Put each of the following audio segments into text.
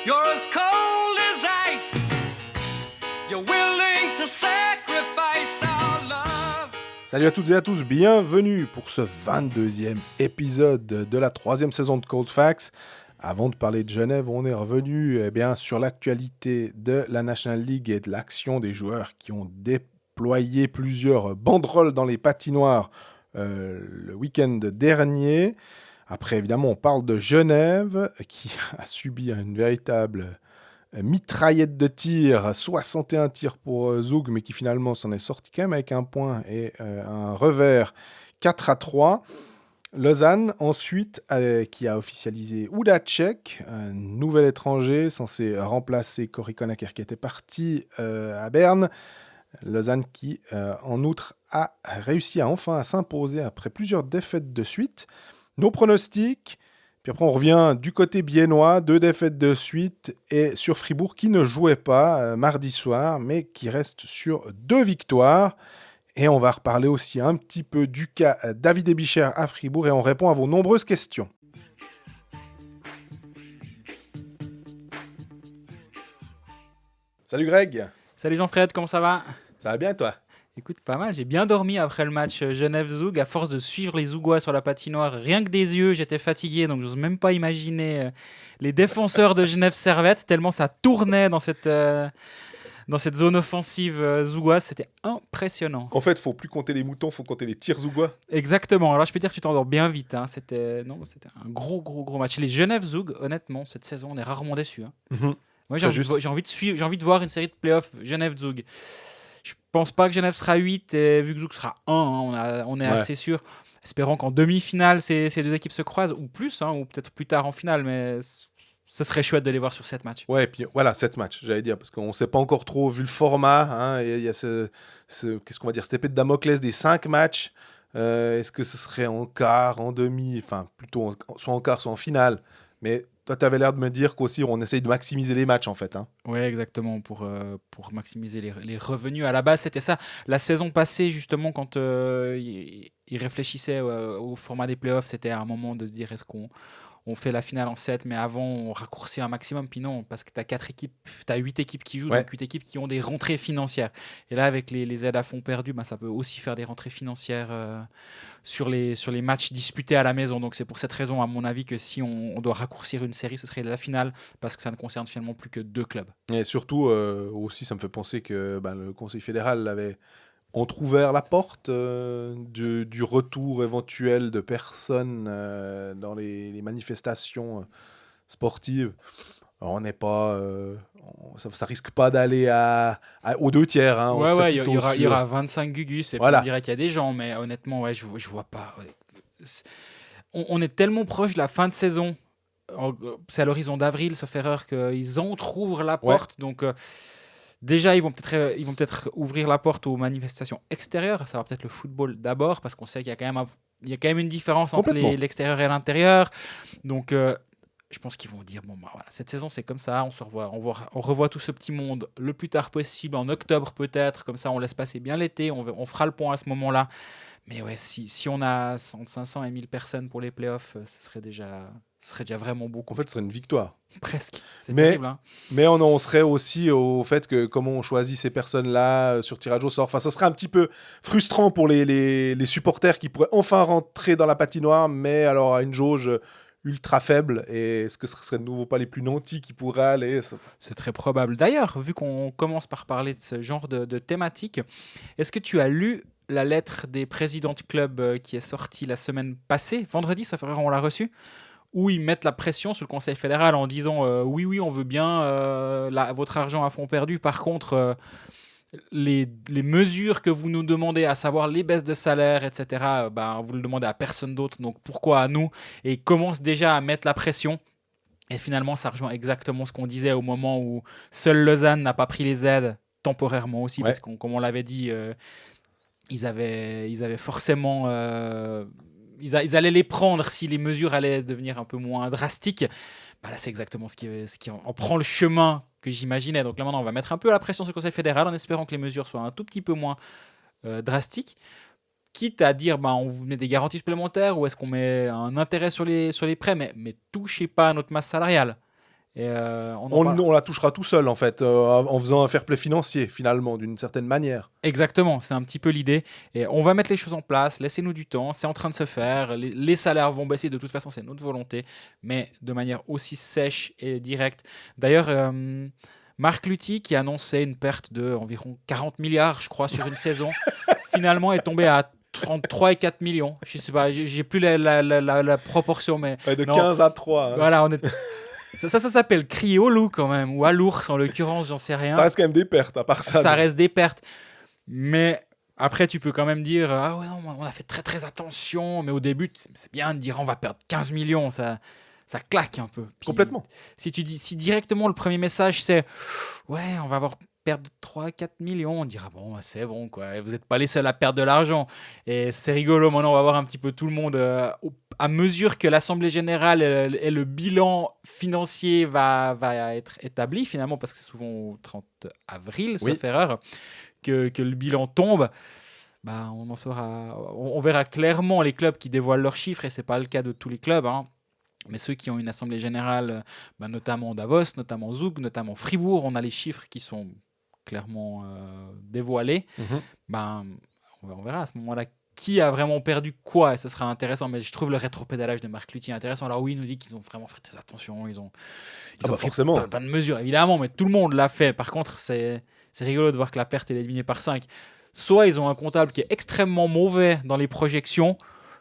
You're as cold as ice. You're willing to sacrifice our love. Salut à toutes et à tous, bienvenue pour ce 22e épisode de la 3e saison de Cold Facts. Avant de parler de Genève, on est revenu sur l'actualité de la National League et de l'action des joueurs qui ont déployé plusieurs banderoles dans les patinoires le week-end dernier. Après, évidemment, on parle de Genève qui a subi une véritable mitraillette de tirs, 61 tirs pour Zug, mais qui finalement s'en est sorti quand même avec un point et un revers 4-3. Lausanne, ensuite, qui a officialisé Udacek, un nouvel étranger censé remplacer Cory Conacher qui était parti à Berne. Lausanne qui, en outre, a réussi à s'imposer après plusieurs défaites de suite. Nos pronostics, puis après on revient du côté biennois, 2 défaites de suite, et sur Fribourg qui ne jouait pas mardi soir, mais qui reste sur 2 victoires. Et on va reparler aussi un petit peu du cas David Ebicher à Fribourg, et on répond à vos nombreuses questions. Salut Greg. Salut Jean-Fred, comment ça va ? Ça va bien toi ? Écoute, pas mal, j'ai bien dormi après le match Genève-Zug. À force de suivre les Zougois sur la patinoire, rien que des yeux, j'étais fatigué, donc je n'ose même pas imaginer les défenseurs de Genève-Servette, tellement ça tournait dans cette zone offensive Zougoise, c'était impressionnant. En fait, il ne faut plus compter les moutons, il faut compter les tirs Zougois. Exactement, alors je peux dire que tu t'endors bien vite, hein. C'était un gros match. Les Genève-Zug, honnêtement, cette saison, on est rarement déçus. Hein. Mm-hmm. Moi, j'ai envie de voir une série de playoffs Genève-Zug. Je pense pas que Genève sera 8, et vu que Zug sera 1, hein, on est assez sûr. Espérons qu'en demi-finale, ces deux équipes se croisent, ou plus, hein, ou peut-être plus tard en finale, mais ce serait chouette de les voir sur 7 matchs. Ouais, et puis voilà, 7 matchs, j'allais dire, parce qu'on ne sait pas encore trop, vu le format, hein, il y a qu'est-ce qu'on va dire, cette épée de Damoclès des 5 matchs. Est-ce que ce serait en quart, en demi, enfin plutôt soit en quart, soit en finale. Mais toi, tu avais l'air de me dire qu'aussi on essaye de maximiser les matchs en fait. Hein. Oui, exactement, pour maximiser les revenus. À la base, c'était ça. La saison passée, justement, quand ils réfléchissaient au format des playoffs, c'était à un moment de se dire est-ce qu'on fait la finale en 7, mais avant, on raccourcit un maximum. Puis non, parce que tu as 8 équipes qui jouent, donc 8 équipes qui ont des rentrées financières. Et là, avec les aides à fonds perdus, ça peut aussi faire des rentrées financières sur les matchs disputés à la maison. Donc c'est pour cette raison, à mon avis, que si on doit raccourcir une série, ce serait la finale, parce que ça ne concerne finalement plus que 2 clubs. Et surtout, aussi, ça me fait penser que le Conseil fédéral avait entrouvert la porte du retour éventuel de personnes dans les manifestations sportives. Alors, on n'est pas... ça risque pas d'aller aux 2 tiers. Hein, il y aura 25 gugus, et voilà. On dirait qu'il y a des gens, mais honnêtement, je vois pas. On est tellement proche de la fin de saison. C'est à l'horizon d'avril, sauf erreur, qu'ils entrouvrent la porte. Donc... déjà, ils vont peut-être ouvrir la porte aux manifestations extérieures. Ça va peut-être le football d'abord, parce qu'on sait qu'il y a quand même une différence entre l'extérieur et l'intérieur. Donc, je pense qu'ils vont dire voilà, cette saison c'est comme ça. On se revoit, on revoit tout ce petit monde le plus tard possible, en octobre peut-être. Comme ça, on laisse passer bien l'été. On fera le point à ce moment-là. Mais ouais, si on a 500 et 1000 personnes pour les playoffs, ce serait déjà vraiment beaucoup. En fait, ce serait une victoire. Presque. C'est terrible. Hein. Mais on serait aussi au fait que comment on choisit ces personnes-là sur tirage au sort. Enfin, ça serait un petit peu frustrant pour les supporters qui pourraient enfin rentrer dans la patinoire, mais alors à une jauge ultra faible. Et est-ce que ce serait de nouveau pas les plus nantis qui pourraient aller ? C'est très probable. D'ailleurs, vu qu'on commence par parler de ce genre de thématique, est-ce que tu as lu la lettre des présidents de club qui est sortie la semaine passée, vendredi, sauf erreur, on l'a reçue, où ils mettent la pression sur le Conseil fédéral en disant oui, on veut bien votre argent à fonds perdu. Par contre, les mesures que vous nous demandez, à savoir les baisses de salaire, etc., vous le demandez à personne d'autre, donc pourquoi à nous ? Et ils commencent déjà à mettre la pression. Et finalement, ça rejoint exactement ce qu'on disait au moment où seul Lausanne n'a pas pris les aides, temporairement aussi, parce qu'on, comme on l'avait dit, ils avaient forcément... Ils allaient les prendre si les mesures allaient devenir un peu moins drastiques. Là, c'est exactement ce qui en prend le chemin que j'imaginais. Donc là, maintenant, on va mettre un peu la pression sur le Conseil fédéral en espérant que les mesures soient un tout petit peu moins drastiques. Quitte à dire, on vous met des garanties supplémentaires ou est-ce qu'on met un intérêt sur les prêts, mais touchez pas à notre masse salariale. Et on en On, parle- on la touchera tout seul, en fait, en faisant un fair play financier, finalement, d'une certaine manière. Exactement, c'est un petit peu l'idée. Et on va mettre les choses en place, laissez-nous du temps, c'est en train de se faire. Les salaires vont baisser, de toute façon, c'est notre volonté, mais de manière aussi sèche et directe. D'ailleurs, Marc Lutti, qui annonçait une perte de environ 40 milliards, je crois, sur une saison, finalement est tombé à 33 et 4 millions. Je sais pas, j'ai plus la proportion, mais Ouais, de non, 15 à 3. Hein. voilà, ça s'appelle crier au loup quand même, ou à l'ours en l'occurrence, j'en sais rien. Ça reste quand même des pertes, à part ça. Ça donc. reste des pertes. Mais après, tu peux quand même dire ah ouais, non, on a fait très très attention. Mais au début, c'est bien de dire on va perdre 15 millions. Ça claque un peu. Puis, Complètement. si directement le premier message c'est ouais, on va avoir perdre 3-4 millions, on dira bon, c'est bon quoi. Vous n'êtes pas les seuls à perdre de l'argent. Et c'est rigolo. Maintenant, on va voir un petit peu tout le monde à mesure que l'Assemblée générale et le bilan financier va être établi finalement, parce que c'est souvent au 30 avril, Oui. sauf erreur, que le bilan tombe. Bah, on en saura, on verra clairement les clubs qui dévoilent leurs chiffres, et c'est pas le cas de tous les clubs, hein. Mais ceux qui ont une assemblée générale, bah, notamment Davos, notamment Zug, notamment Fribourg, on a les chiffres qui sont clairement dévoilés. Mhm. Ben, on verra à ce moment-là qui a vraiment perdu quoi, et ce sera intéressant. Mais je trouve le rétropédalage de Marc Lutti intéressant. Alors oui, il nous dit qu'ils ont vraiment fait des attentions, ils ont Ah bah pris forcément. plein de mesures, évidemment, mais tout le monde l'a fait. Par contre, c'est rigolo de voir que la perte est divisée par 5. Soit ils ont un comptable qui est extrêmement mauvais dans les projections,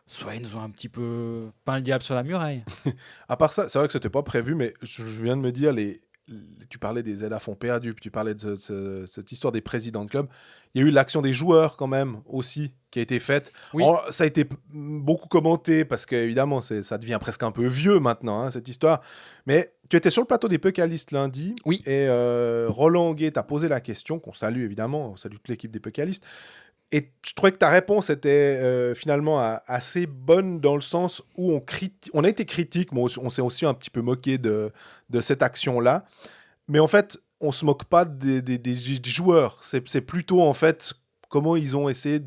soit ils nous ont un petit peu peint le diable sur la muraille. À part ça, c'est vrai que c'était pas prévu, mais je viens de me dire, tu parlais des aides à fonds perdus, puis tu parlais de cette histoire des présidents de club. Il y a eu l'action des joueurs quand même aussi qui a été faite. Oui. Alors, ça a été beaucoup commenté parce qu'évidemment, ça devient presque un peu vieux maintenant, hein, cette histoire. Mais tu étais sur le plateau des Puckalistes lundi. Oui. Et Roland Gué t'a posé la question, qu'on salue évidemment, on salue toute l'équipe des Puckalistes. Et je trouvais que ta réponse était finalement assez bonne dans le sens où on a été critique, mais on s'est aussi un petit peu moqué de cette action-là. Mais en fait, on se moque pas des joueurs. C'est plutôt en fait comment ils ont essayé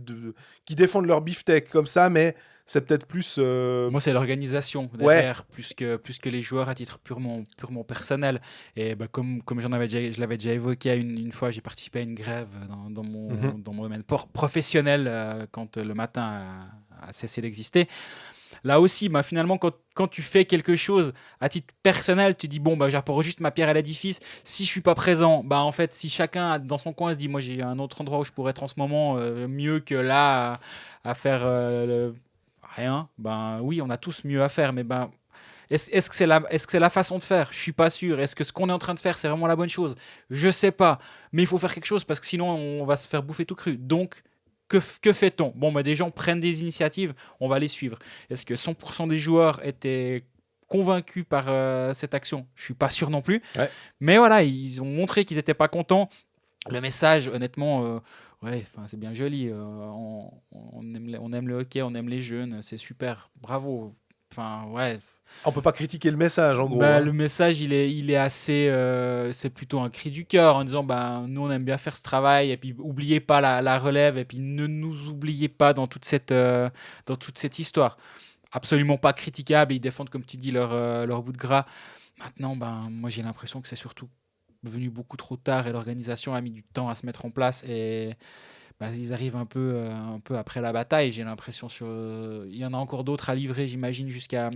qu'ils défendent leur beefsteak comme ça, mais c'est peut-être plus... Moi, c'est l'organisation derrière, plus que les joueurs à titre purement personnel. Et bah, comme je l'avais déjà évoqué une fois, j'ai participé à une grève dans mon domaine professionnel quand le matin a cessé d'exister. Là aussi, bah, finalement, quand tu fais quelque chose à titre personnel, tu dis bon, bah, j'apporte juste ma pierre à l'édifice. Si je suis pas présent, bah, en fait, si chacun dans son coin se dit moi j'ai un autre endroit où je pourrais être en ce moment mieux que là à faire rien, ben oui, on a tous mieux à faire, mais ben est-ce que c'est la façon de faire? Je suis pas sûr. Est-ce que ce qu'on est en train de faire, c'est vraiment la bonne chose? Je sais pas, mais il faut faire quelque chose parce que sinon on va se faire bouffer tout cru. Donc que fait-on? Bon, bah, des gens prennent des initiatives, on va les suivre. Est-ce que 100% des joueurs étaient convaincus par cette action? Je suis pas sûr non plus. Ouais. Mais voilà, ils ont montré qu'ils étaient pas contents. Le message, honnêtement, ouais, c'est bien joli. On aime le hockey, on aime les jeunes, c'est super, bravo. Enfin, ouais. On peut pas critiquer le message, en gros. Bah, hein. le message, il est assez. C'est plutôt un cri du cœur en disant bah, nous, on aime bien faire ce travail, et puis oubliez pas la relève, et puis ne nous oubliez pas dans toute cette histoire. Absolument pas critiquable, et ils défendent, comme tu dis, leur bout de gras. Maintenant, ben, moi, j'ai l'impression que c'est surtout venu beaucoup trop tard, et l'organisation a mis du temps à se mettre en place, et bah, ils arrivent un peu après la bataille, j'ai l'impression. Il y en a encore d'autres à livrer, j'imagine, jusqu'à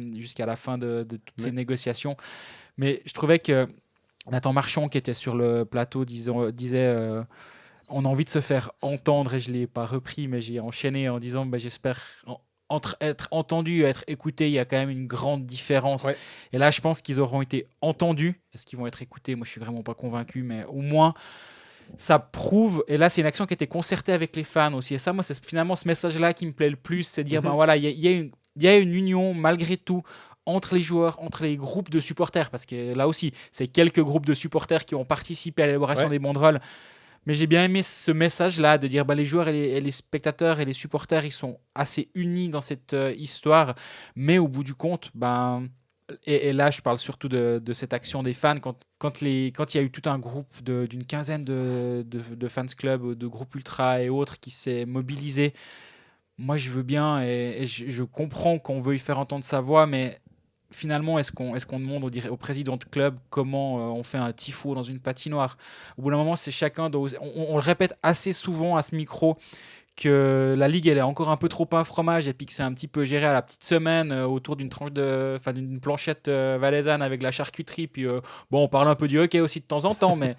la fin de toutes ces négociations. Mais je trouvais que Nathan Marchand, qui était sur le plateau, disait on a envie de se faire entendre, et je ne l'ai pas repris, mais j'ai enchaîné en disant bah, j'espère entre être entendu et être écouté, il y a quand même une grande différence. Ouais. Et là, je pense qu'ils auront été entendus. Est-ce qu'ils vont être écoutés? Moi, je suis vraiment pas convaincu, mais au moins, ça prouve. Et là, c'est une action qui a été concertée avec les fans aussi. Et ça, moi, c'est finalement ce message-là qui me plaît le plus, c'est dire ben voilà, il y a une union malgré tout entre les joueurs, entre les groupes de supporters, parce que là aussi, c'est quelques groupes de supporters qui ont participé à l'élaboration des banderoles. Mais j'ai bien aimé ce message-là de dire bah, les joueurs et les spectateurs et les supporters, ils sont assez unis dans cette histoire. Mais au bout du compte, ben, et là, je parle surtout de cette action des fans. Quand il y a eu tout un groupe d'une quinzaine de fans club, de groupes ultra et autres qui s'est mobilisé, moi, je veux bien et je comprends qu'on veuille faire entendre sa voix, mais finalement, est-ce qu'on demande au président de club comment on fait un tifo dans une patinoire? Au bout d'un moment, c'est chacun on le répète assez souvent à ce micro que la ligue elle est encore un peu trop un fromage et puis que c'est un petit peu géré à la petite semaine autour d'une d'une planchette valaisanne avec la charcuterie. Puis on parle un peu du hockey aussi de temps en temps, mais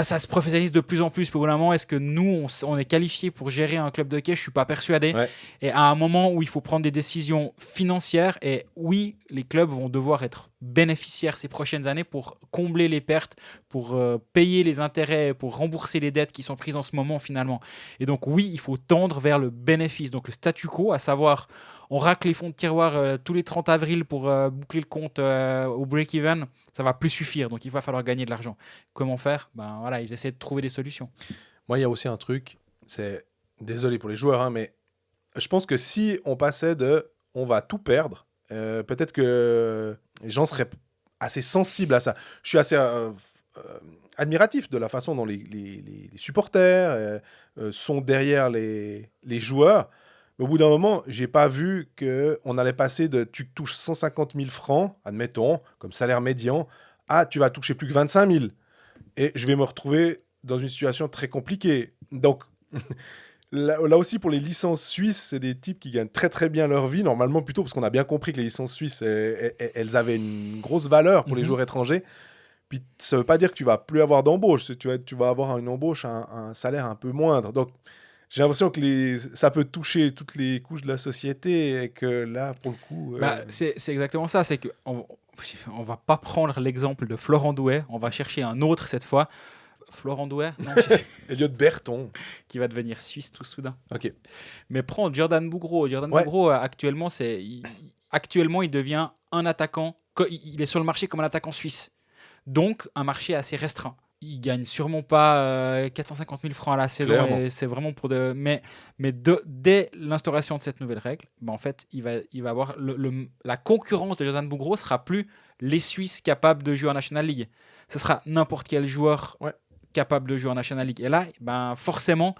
ça se professionnalise de plus en plus. Puis au bout d'un moment, est-ce que nous, on est qualifié pour gérer un club de hockey? Je ne suis pas persuadé. Ouais. Et à un moment où il faut prendre des décisions financières, et oui, les clubs vont devoir être bénéficiaires ces prochaines années pour combler les pertes, pour payer les intérêts, pour rembourser les dettes qui sont prises en ce moment finalement. Et donc oui, il faut tendre vers le bénéfice. Donc le statu quo, à savoir, on racle les fonds de tiroir tous les 30 avril pour boucler le compte au break-even, ça va plus suffire. Donc il va falloir gagner de l'argent. Comment faire? Ils essaient de trouver des solutions. Moi, il y a aussi un truc, c'est, désolé pour les joueurs, hein, mais je pense que si on passait de on va tout perdre, peut-être que les gens seraient assez sensibles à ça. Je suis assez admiratif de la façon dont les supporters sont derrière les joueurs. Mais au bout d'un moment, j'ai pas vu qu'on allait passer de tu touches 150 000 francs, admettons, comme salaire médian, à tu vas toucher plus que 25 000. Et je vais me retrouver dans une situation très compliquée. Donc, là aussi, pour les licences suisses, c'est des types qui gagnent très très bien leur vie, normalement plutôt, parce qu'on a bien compris que les licences suisses, elles avaient une grosse valeur pour les joueurs étrangers. Puis ça ne veut pas dire que tu vas plus avoir d'embauche, tu vas avoir une embauche à un salaire un peu moindre. Donc, j'ai l'impression que ça peut toucher toutes les couches de la société et que là, pour le coup... C'est exactement ça, c'est qu'on ne va pas prendre l'exemple de Florent Douai, on va chercher un autre cette fois. Florent Douai, non, Elliot Berton. Qui va devenir suisse tout soudain. Ok. Mais prends Jordan Bougro. Bougro, actuellement, il devient un attaquant. Il est sur le marché comme un attaquant suisse. Donc, un marché assez restreint. Il gagne sûrement pas 450 000 francs à la saison. Et c'est vraiment pour de. Mais dès l'instauration de cette nouvelle règle, en fait, il va avoir la concurrence de Jordan Bougro sera plus les Suisses capables de jouer en National League. Ce sera n'importe quel joueur capable de jouer en National League. Et là, forcément,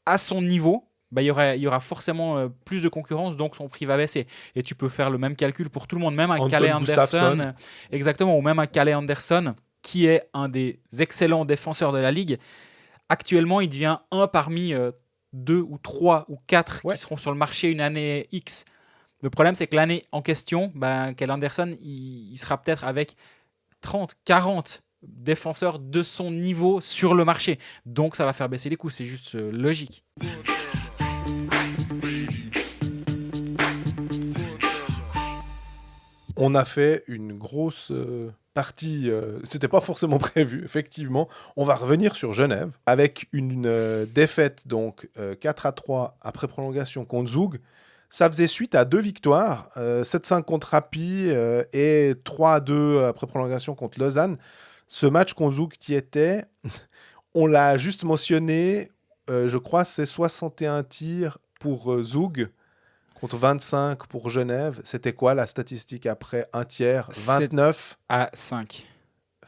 à son niveau, il y aura forcément plus de concurrence, donc son prix va baisser. Et tu peux faire le même calcul pour tout le monde, même un Calle Anderson. Exactement, ou même un Calle Anderson, qui est un des excellents défenseurs de la Ligue. Actuellement, il devient un parmi 2 ou 3 ou 4 qui seront sur le marché une année X. Le problème, c'est que l'année en question, Calle Anderson, il sera peut-être avec 30, 40 défenseurs de son niveau sur le marché. Donc, ça va faire baisser les coûts. C'est juste logique. On a fait une grosse partie, c'était pas forcément prévu, effectivement. On va revenir sur Genève avec une défaite, donc 4-3 après prolongation contre Zug. Ça faisait suite à 2 victoires, 7-5 contre Rappi et 3-2 après prolongation contre Lausanne. Ce match contre Zug qui était, on l'a juste mentionné, je crois c'est 61 tirs pour Zug contre 25 pour Genève. C'était quoi la statistique après un tiers? 29 à 5.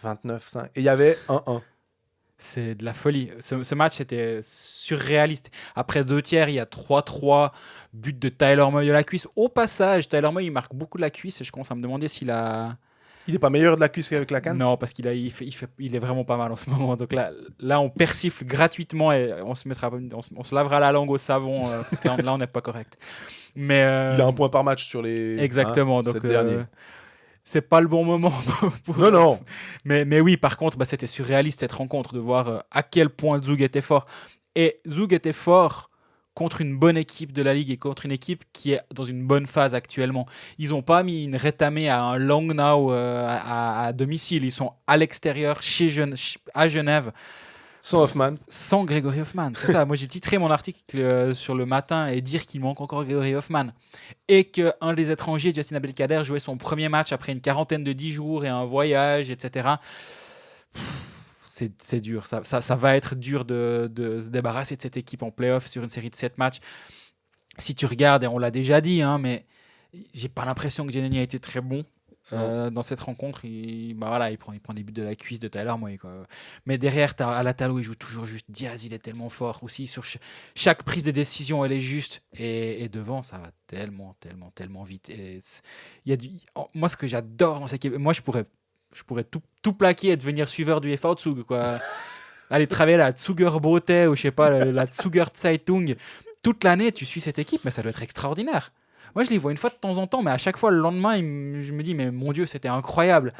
29-5. Et il y avait 1-1. C'est de la folie. Ce match, c'était surréaliste. Après 2 tiers, il y a 3-3, but de Tyler Moy de la cuisse. Au passage, Tyler Moy, il marque beaucoup de la cuisse et je commence à me demander s'il a... Il n'est pas meilleur de la cuisse qu'avec la canne? Non, parce qu'il est vraiment pas mal en ce moment. Donc là on persifle gratuitement et on se lavera la langue au savon parce que là, on n'est pas correct. Mais, il a un point par match sur les... Exactement. Donc, c'est pas le bon moment pour... Non. Mais oui, par contre, c'était surréaliste cette rencontre, de voir à quel point Zug était fort. Et Zug était fort contre une bonne équipe de la Ligue et contre une équipe qui est dans une bonne phase actuellement. Ils n'ont pas mis une rétamée à un Langnau à domicile. Ils sont à l'extérieur, à Genève. Sans Hoffman. Sans Grégory Hoffman, c'est ça. Moi, j'ai titré mon article sur le Matin et dire qu'il manque encore Grégory Hoffman. Et qu'un des étrangers, Justin Abdelkader, jouait son premier match après une quarantaine de 10 jours et un voyage, etc. C'est dur. Ça va être dur de se débarrasser de cette équipe en play-off sur une série de 7 matchs. Si tu regardes, et on l'a déjà dit, mais j'ai pas l'impression que Geneni a été très bon. Dans cette rencontre, il prend des buts de la cuisse de Tyler Moy, quoi. Mais derrière, à la Talo, il joue toujours juste. Diaz, il est tellement fort aussi. Sur chaque prise de décision, elle est juste. Et devant, ça va tellement, tellement, tellement vite. Et il y a moi, ce que j'adore dans cette équipe, moi, je pourrais tout plaquer et devenir suiveur du FV Zug, quoi. Aller travailler à la Zuger Brote ou je sais pas, la Zuger Zeitung. Toute l'année, tu suis cette équipe, mais ça doit être extraordinaire. Moi, je les vois une fois de temps en temps, mais à chaque fois, le lendemain, je me dis, mais mon Dieu, c'était incroyable.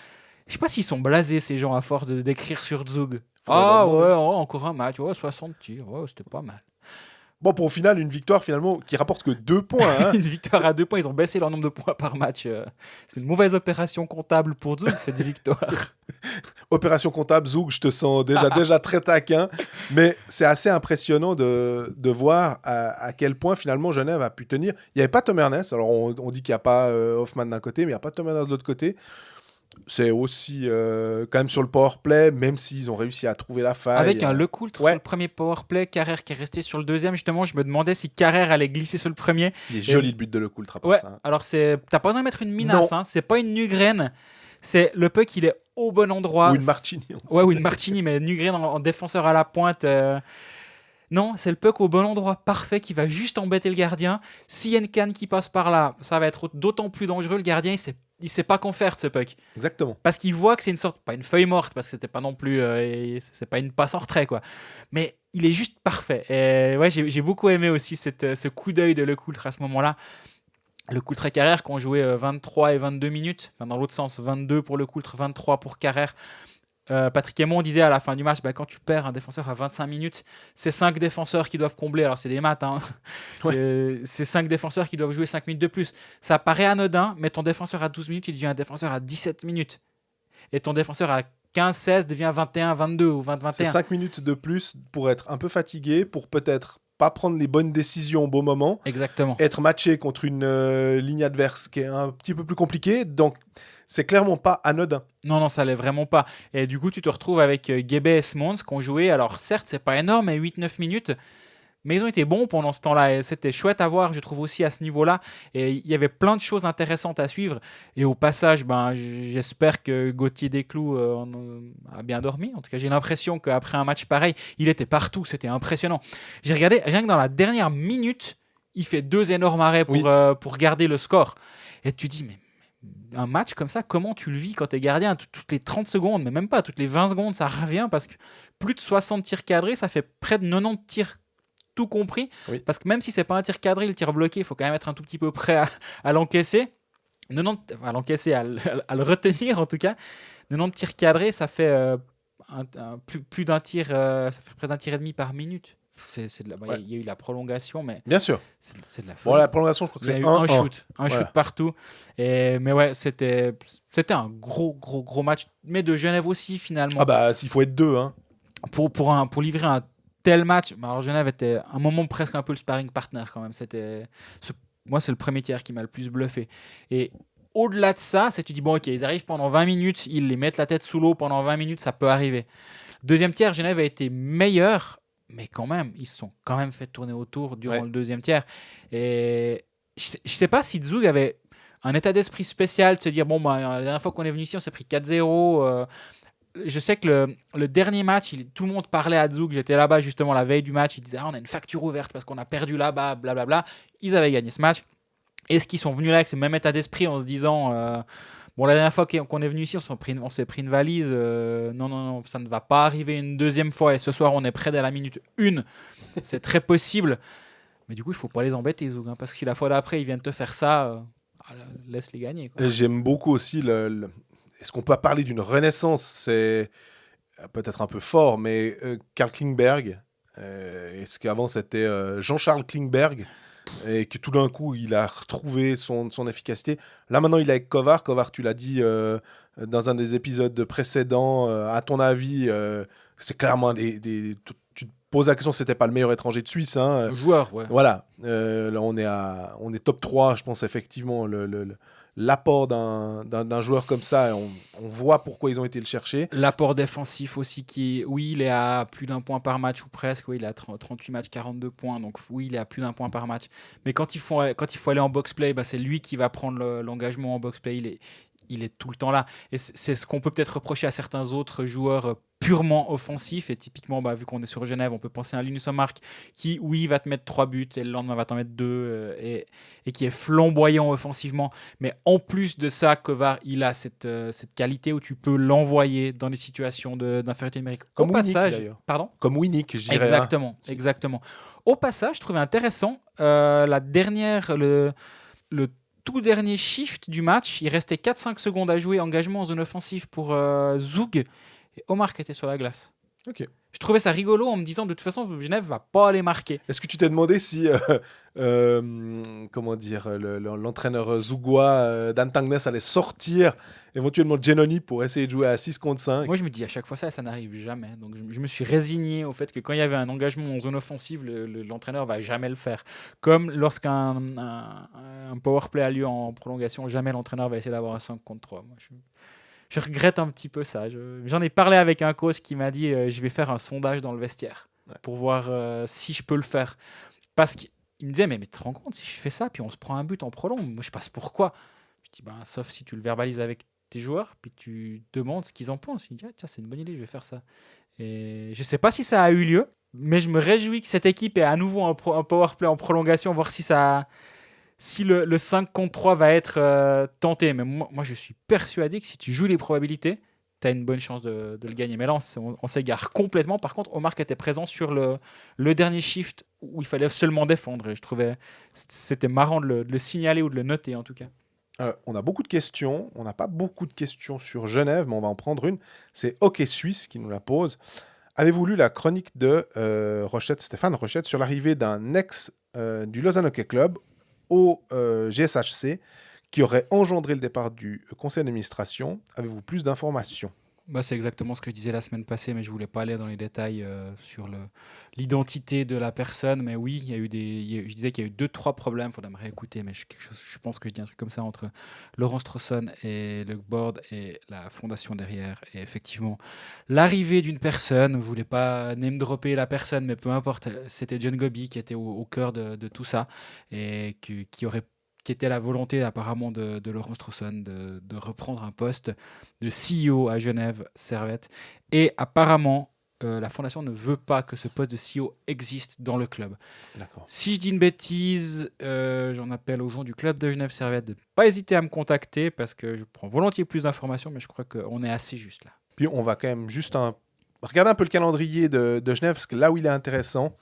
Je sais pas s'ils sont blasés, ces gens, à force de d'écrire sur Zug. Ah ouais, encore un match, 60 tirs, c'était pas mal. Bon, pour au final, une victoire finalement qui rapporte que 2 points. Hein. Une victoire à 2 points, ils ont baissé leur nombre de points par match. C'est une mauvaise opération comptable pour Zug, cette victoire. Opération comptable, Zug, je te sens déjà très taquin. Mais c'est assez impressionnant de voir à quel point finalement Genève a pu tenir. Il n'y avait pas Tom Ernest. Alors on dit qu'il n'y a pas Hoffman d'un côté, mais il n'y a pas Tom Ernest de l'autre côté. C'est aussi quand même sur le powerplay, même s'ils ont réussi à trouver la faille. Avec un Lecoultre sur le premier powerplay, Carrère qui est resté sur le deuxième. Justement, je me demandais si Carrère allait glisser sur le premier. Il est joli le but de Lecoultre après ça. Hein. Alors, t'as pas besoin de mettre une minace, hein, c'est pas une Nugren. C'est le puck, il est au bon endroit. Ou une Martini. Ou une Martini, mais Nugren en défenseur à la pointe. Non, c'est le puck au bon endroit parfait qui va juste embêter le gardien. S'il y a une canne qui passe par là, ça va être d'autant plus dangereux. Le gardien, il sait pas qu'en faire de ce puck. Exactement. Parce qu'il voit que c'est une sorte, pas une feuille morte, parce que c'était pas non plus, c'est pas une passe en retrait, quoi. Mais il est juste parfait. Et ouais, j'ai beaucoup aimé aussi ce coup d'œil de Lecoultre à ce moment-là. Lecoultre et Carrère qui ont joué 23 et 22 minutes. Enfin, dans l'autre sens, 22 pour Lecoultre, 23 pour Carrère. Patrick Aymon disait à la fin du match, quand tu perds un défenseur à 25 minutes, c'est 5 défenseurs qui doivent combler. Alors c'est des maths, hein. Ouais. C'est 5 défenseurs qui doivent jouer 5 minutes de plus. Ça paraît anodin, mais ton défenseur à 12 minutes, il devient un défenseur à 17 minutes. Et ton défenseur à 15-16 devient 21-22 ou 20-21. C'est 5 minutes de plus pour être un peu fatigué, pour peut-être pas prendre les bonnes décisions au bon moment. Exactement. Être matché contre une ligne adverse qui est un petit peu plus compliquée. Donc c'est clairement pas anodin. Non, ça l'est vraiment pas. Et du coup, tu te retrouves avec Guébé et Smons qui ont joué. Alors, certes, c'est pas énorme, mais 8-9 minutes. Mais ils ont été bons pendant ce temps-là. Et c'était chouette à voir, je trouve, aussi à ce niveau-là. Et il y avait plein de choses intéressantes à suivre. Et au passage, j'espère que Gauthier Desclous a bien dormi. En tout cas, j'ai l'impression qu'après un match pareil, il était partout. C'était impressionnant. J'ai regardé, rien que dans la dernière minute, il fait 2 énormes arrêts pour garder le score. Et tu dis, mais un match comme ça, comment tu le vis quand tu es gardien toutes les 30 secondes, mais même pas, toutes les 20 secondes, ça revient parce que plus de 60 tirs cadrés, ça fait près de 90 tirs tout compris. Oui. Parce que même si c'est pas un tir cadré, le tir bloqué, il faut quand même être un tout petit peu prêt à l'encaisser. 90, à l'encaisser, à le retenir en tout cas. 90 tirs cadrés, ça fait plus d'un tir, ça fait près d'un tir et demi par minute. Il y a eu la prolongation, mais bien sûr. C'est de la folie. Bon, la prolongation, je crois que c'est un shoot partout. Mais ouais, c'était un gros match, mais de Genève aussi finalement. Ah bah, s'il faut être deux, hein. Pour livrer un tel match. Alors Genève était un moment presque un peu le sparring partner quand même. Moi, c'est le premier tiers qui m'a le plus bluffé. Et au-delà de ça, tu dis bon, ok, ils arrivent pendant 20 minutes, ils les mettent la tête sous l'eau pendant 20 minutes, ça peut arriver. Deuxième tiers, Genève a été meilleur. Mais quand même, ils se sont quand même fait tourner autour durant le deuxième tiers. Et je ne sais pas si Zug avait un état d'esprit spécial de se dire, la dernière fois qu'on est venu ici, on s'est pris 4-0. Je sais que le dernier match, tout le monde parlait à Zug. J'étais là-bas justement la veille du match. Ils disaient, on a une facture ouverte parce qu'on a perdu là-bas, blablabla. Ils avaient gagné ce match. Est-ce qu'ils sont venus là avec ce même état d'esprit en se disant... la dernière fois qu'on est venu ici, on s'est pris une valise. Non, ça ne va pas arriver une deuxième fois. Et ce soir, on est près de la minute 1. C'est très possible. Mais du coup, il ne faut pas les embêter, Zug. Parce que si la fois d'après, ils viennent te faire ça, laisse-les gagner. Quoi. J'aime beaucoup aussi Est-ce qu'on peut parler d'une renaissance ? C'est peut-être un peu fort, mais Karl Klingberg. Est-ce qu'avant, c'était Jean-Charles Klingberg ? Et que tout d'un coup, il a retrouvé son efficacité. Là, maintenant, il est avec Kovar. Kovar, tu l'as dit dans un des épisodes précédents. À ton avis, c'est clairement tu te poses la question, c'était pas le meilleur étranger de Suisse. Hein. Le joueur, ouais. Voilà. Là, on est top 3, je pense, effectivement. L'apport d'un joueur comme ça, on voit pourquoi ils ont été le chercher. L'apport défensif aussi, il est à plus d'un point par match ou presque. Oui, il est à 38 matchs, 42 points. Donc oui, il est à plus d'un point par match. Mais quand il faut aller en box-play, c'est lui qui va prendre l'engagement en box-play. il est tout le temps là. Et c'est ce qu'on peut peut-être reprocher à certains autres joueurs purement offensifs. Et typiquement, vu qu'on est sur Genève, on peut penser à un Linus Omark qui, oui, va te mettre 3 buts et le lendemain va t'en mettre 2 et qui est flamboyant offensivement. Mais en plus de ça, Kovar, il a cette qualité où tu peux l'envoyer dans des situations d'infériorité numérique. Comme Au Winnick, passage, d'ailleurs. pardon. Comme Winnick, je dirais. Exactement. Au passage, je trouvais intéressant le tout dernier shift du match. Il restait 4-5 secondes à jouer, engagement en zone offensive pour Zug. Et Omar qui était sur la glace. Ok. Je trouvais ça rigolo en me disant de toute façon, Genève va pas aller marquer. Est-ce que tu t'es demandé si, comment dire, l'entraîneur zougois Dan Tangnes allait sortir éventuellement Giannoni pour essayer de jouer à 6 contre 5? Moi, je me dis à chaque fois ça n'arrive jamais. Donc, je me suis résigné au fait que quand il y avait un engagement en zone offensive, l'entraîneur va jamais le faire. Comme lorsqu'un un power play a lieu en prolongation, jamais l'entraîneur va essayer d'avoir un 5 contre 3. Moi, je regrette un petit peu ça. J'en ai parlé avec un coach qui m'a dit je vais faire un sondage dans le vestiaire pour voir si je peux le faire. Parce qu'il me disait mais tu te rends compte, si je fais ça, puis on se prend un but en prolong, moi je passe pourquoi? Je dis sauf si tu le verbalises avec tes joueurs, puis tu demandes ce qu'ils en pensent. Il me dit tiens, c'est une bonne idée, je vais faire ça. Et je sais pas si ça a eu lieu, mais je me réjouis que cette équipe ait à nouveau un power play en prolongation, voir si le 5 contre 3 va être tenté. Mais moi, je suis persuadé que si tu joues les probabilités, tu as une bonne chance de le gagner. Mais là, on s'égare complètement. Par contre, Omar était présent sur le dernier shift où il fallait seulement défendre. Et je trouvais c'était marrant de le signaler ou de le noter, en tout cas. On a beaucoup de questions. On n'a pas beaucoup de questions sur Genève, mais on va en prendre une. C'est Hockey Suisse qui nous la pose. Avez-vous lu la chronique de Stéphane Rochette, sur l'arrivée d'un ex du Lausanne Hockey Club au GSHC qui aurait engendré le départ du conseil d'administration? Avez-vous plus d'informations? C'est exactement ce que je disais la semaine passée, mais je ne voulais pas aller dans les détails sur l'identité de la personne. Mais oui, je disais qu'il y a eu 2-3 problèmes, il faudrait me réécouter, mais je pense que je dis un truc comme ça entre Laurent Strausson et le board et la fondation derrière. Et effectivement, l'arrivée d'une personne, je ne voulais pas name-dropper la personne, mais peu importe, c'était John Gobi qui était au cœur de tout ça et qui était la volonté apparemment de Laurent Strausson de reprendre un poste de CEO à Genève Servette. Et apparemment, la fondation ne veut pas que ce poste de CEO existe dans le club. D'accord. Si je dis une bêtise, j'en appelle aux gens du club de Genève Servette de ne pas hésiter à me contacter parce que je prends volontiers plus d'informations, mais je crois qu'on est assez juste là. Puis on va quand même juste regarder un peu le calendrier de Genève, parce que là où il est intéressant,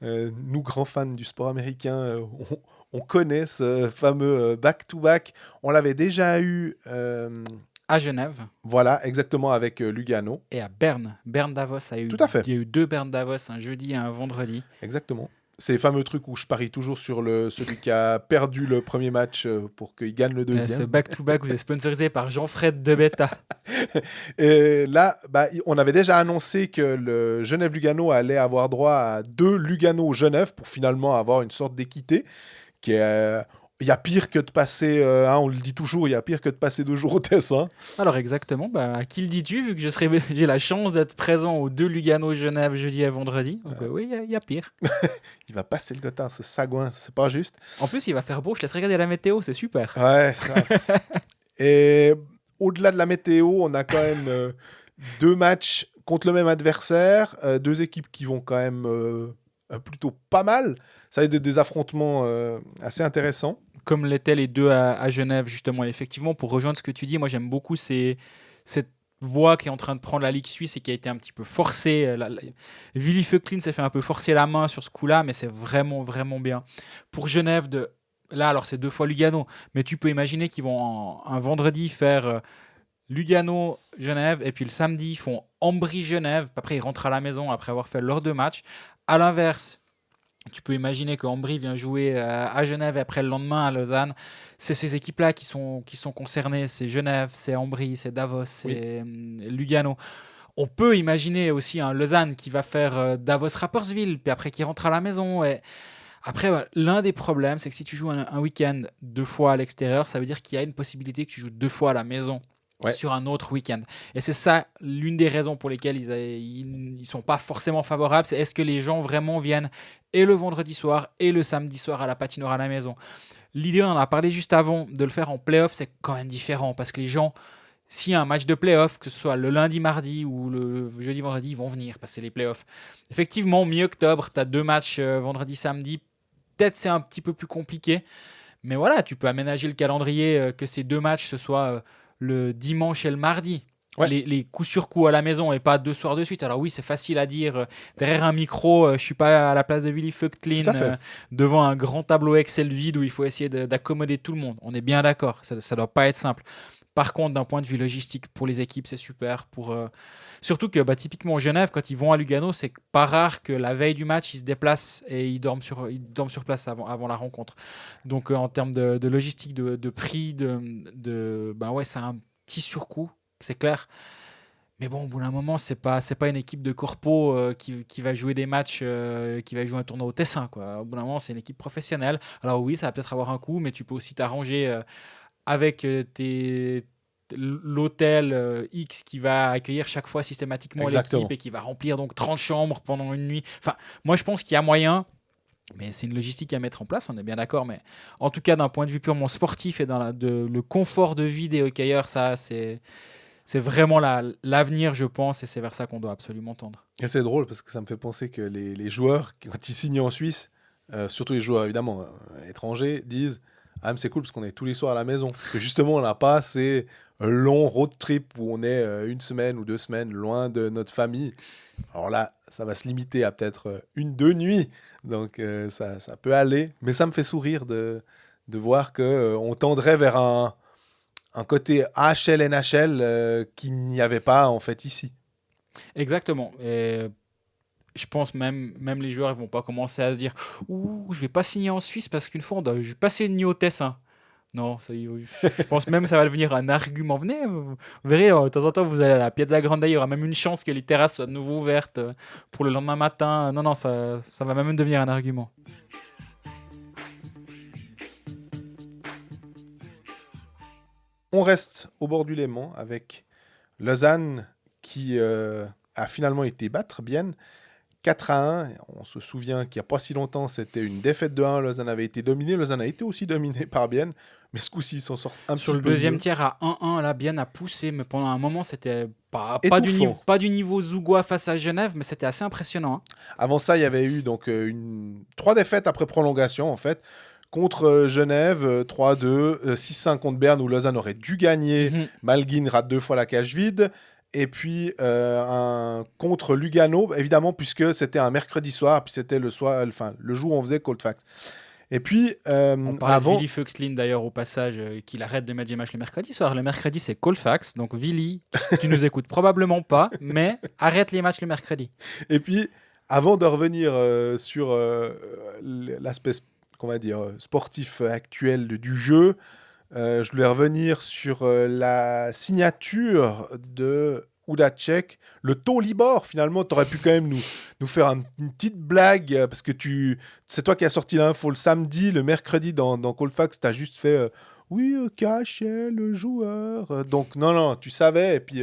nous grands fans du sport américain, on connaît ce fameux back-to-back. On l'avait déjà eu à Genève. Voilà, exactement, avec Lugano. Et à Berne. Berne-Davos a eu. Tout à fait. Il y a eu 2 Berne-Davos, un jeudi et un vendredi. Exactement. Ces fameux trucs où je parie toujours sur celui qui a perdu le premier match pour qu'il gagne le deuxième. Ce back-to-back vous est sponsorisé par Jean-Fred Debetta. Et là, on avait déjà annoncé que le Genève-Lugano allait avoir droit à 2 Lugano-Genève pour finalement avoir une sorte d'équité. Il y a pire que de passer, on le dit toujours, il y a pire que de passer 2 jours au Tessin. Alors exactement, à qui le dis-tu, vu que j'ai la chance d'être présent aux 2 Lugano-Genève jeudi et vendredi. Donc oui, il y a pire. Il va passer le Gotthard, ce sagouin, c'est pas juste. En plus, il va faire beau, je laisse regarder la météo, c'est super. Ouais, ça. Et au-delà de la météo, on a quand même 2 matchs contre le même adversaire, 2 équipes qui vont quand même plutôt pas mal. Ça va être des affrontements assez intéressants. Comme l'étaient les 2 à Genève, justement. Et effectivement, pour rejoindre ce que tu dis, moi j'aime beaucoup cette voie qui est en train de prendre la Ligue suisse et qui a été un petit peu forcée. Willy Feucklin s'est fait un peu forcer la main sur ce coup-là, mais c'est vraiment, vraiment bien. Pour Genève, là, alors c'est 2 fois Lugano, mais tu peux imaginer qu'ils vont un vendredi faire Lugano-Genève, et puis le samedi, ils font Ambry-Genève. Après, ils rentrent à la maison après avoir fait leurs 2 matchs. À l'inverse, tu peux imaginer que Ambry vient jouer à Genève et après le lendemain à Lausanne. C'est ces équipes-là qui sont concernées. C'est Genève, c'est Ambry, c'est Davos, c'est Lugano. On peut imaginer aussi un Lausanne qui va faire Davos-Rapperswil, puis après qui rentre à la maison. Et après, l'un des problèmes, c'est que si tu joues un week-end 2 fois à l'extérieur, ça veut dire qu'il y a une possibilité que tu joues 2 fois à la maison. Sur un autre week-end. Et c'est ça l'une des raisons pour lesquelles ils ne sont pas forcément favorables. C'est est-ce que les gens vraiment viennent et le vendredi soir et le samedi soir à la patinoire à la maison. l'idée, on en a parlé juste avant, de le faire en play-off, c'est quand même différent parce que les gens, s'il y a un match de play-off, que ce soit le lundi, mardi ou le jeudi, vendredi, ils vont venir parce que c'est les play-offs. Effectivement, mi-octobre, tu as 2 matchs vendredi, samedi. Peut-être c'est un petit peu plus compliqué. Mais voilà, tu peux aménager le calendrier que ces 2 matchs, ce soit le dimanche et le mardi. Ouais. Les coups sur coups à la maison et pas 2 soirs de suite. Alors oui, c'est facile à dire. Derrière un micro, je suis pas à la place de Willy Feuchtlin Tout à fait. devant un grand tableau Excel vide où il faut essayer d'accommoder tout le monde. On est bien d'accord, ça ne doit pas être simple. Par contre, d'un point de vue logistique, pour les équipes, c'est super. Surtout que typiquement Genève, quand ils vont à Lugano, c'est pas rare que la veille du match, ils se déplacent et ils dorment sur place avant la rencontre. Donc en termes de logistique, de prix, c'est un petit surcoût, c'est clair. Mais bon, au bout d'un moment, c'est pas une équipe de corpo qui va jouer des matchs, qui va jouer un tournoi au Tessin, quoi. Au bout d'un moment, c'est une équipe professionnelle. Alors oui, ça va peut-être avoir un coût, mais tu peux aussi t'arranger avec l'hôtel X qui va accueillir chaque fois systématiquement Exactement. l'équipe et qui va remplir donc 30 chambres pendant une nuit. Enfin, moi, je pense qu'il y a moyen, mais c'est une logistique à mettre en place, on est bien d'accord. Mais en tout cas, d'un point de vue purement sportif et le confort de vie des hockeyeurs, ça, c'est vraiment l'avenir, je pense, et c'est vers ça qu'on doit absolument tendre. Et c'est drôle parce que ça me fait penser que les joueurs, quand ils signent en Suisse, surtout les joueurs évidemment étrangers, disent ah, mais c'est cool parce qu'on est tous les soirs à la maison. Parce que justement, on n'a pas ces longs road trips où on est 1 semaine ou 2 semaines loin de notre famille. Alors là, ça va se limiter à peut-être 1-2 nuits. Donc ça peut aller. Mais ça me fait sourire de voir qu'on tendrait vers un côté AHL, NHL qu'il n'y avait pas en fait ici. Exactement. Et je pense même les joueurs ils vont pas commencer à se dire ouh, je vais pas signer en Suisse parce qu'une fois je vais passer une nuit au Tessin. Non, je pense même que ça va devenir un argument. Venez, vous verrez, de temps en temps, vous allez à la Piazza Grande, il y aura même une chance que les terrasses soient de nouveau ouvertes pour le lendemain matin. Non, ça va même devenir un argument. On reste au bord du Léman avec Lausanne qui a finalement été battre Bienne 4-1. On se souvient qu'il n'y a pas si longtemps, c'était une défaite de 1. Lausanne avait été dominée. Lausanne a été aussi dominée par Bienne. Mais ce coup-ci, ils s'en sortent un petit peu Sur le deuxième mieux. tiers à 1-1, là, Bienne a poussé, mais pendant un moment, c'était pas Étouffant. du niveau Zougois face à Genève, mais c'était assez impressionnant. Hein. Avant ça, il y avait eu donc 3 défaites après prolongation, en fait. Contre Genève, 3-2, 6-5 contre Berne, où Lausanne aurait dû gagner. Mhm. Malguin rate 2 fois la cage vide. Et puis contre Lugano, évidemment, puisque c'était un mercredi soir, puis c'était le jour où on faisait Cold Facts. Et puis, On parlait avant... de Willy Feuchtlin d'ailleurs au passage, qu'il arrête de mettre des matchs le mercredi soir. Le mercredi, c'est Colfax. Donc, Willy, tu nous écoutes probablement pas, mais arrête les matchs le mercredi. Et puis, avant de revenir sur l'aspect, qu'on va dire, sportif actuel du jeu, je voulais revenir sur la signature de Hudacek, le ton Libor. Finalement, tu aurais pu quand même nous faire une petite blague, parce que c'est toi qui as sorti l'info le samedi, le mercredi dans Colfax, tu as juste fait oui, KHL, le joueur. Donc, non, tu savais, et puis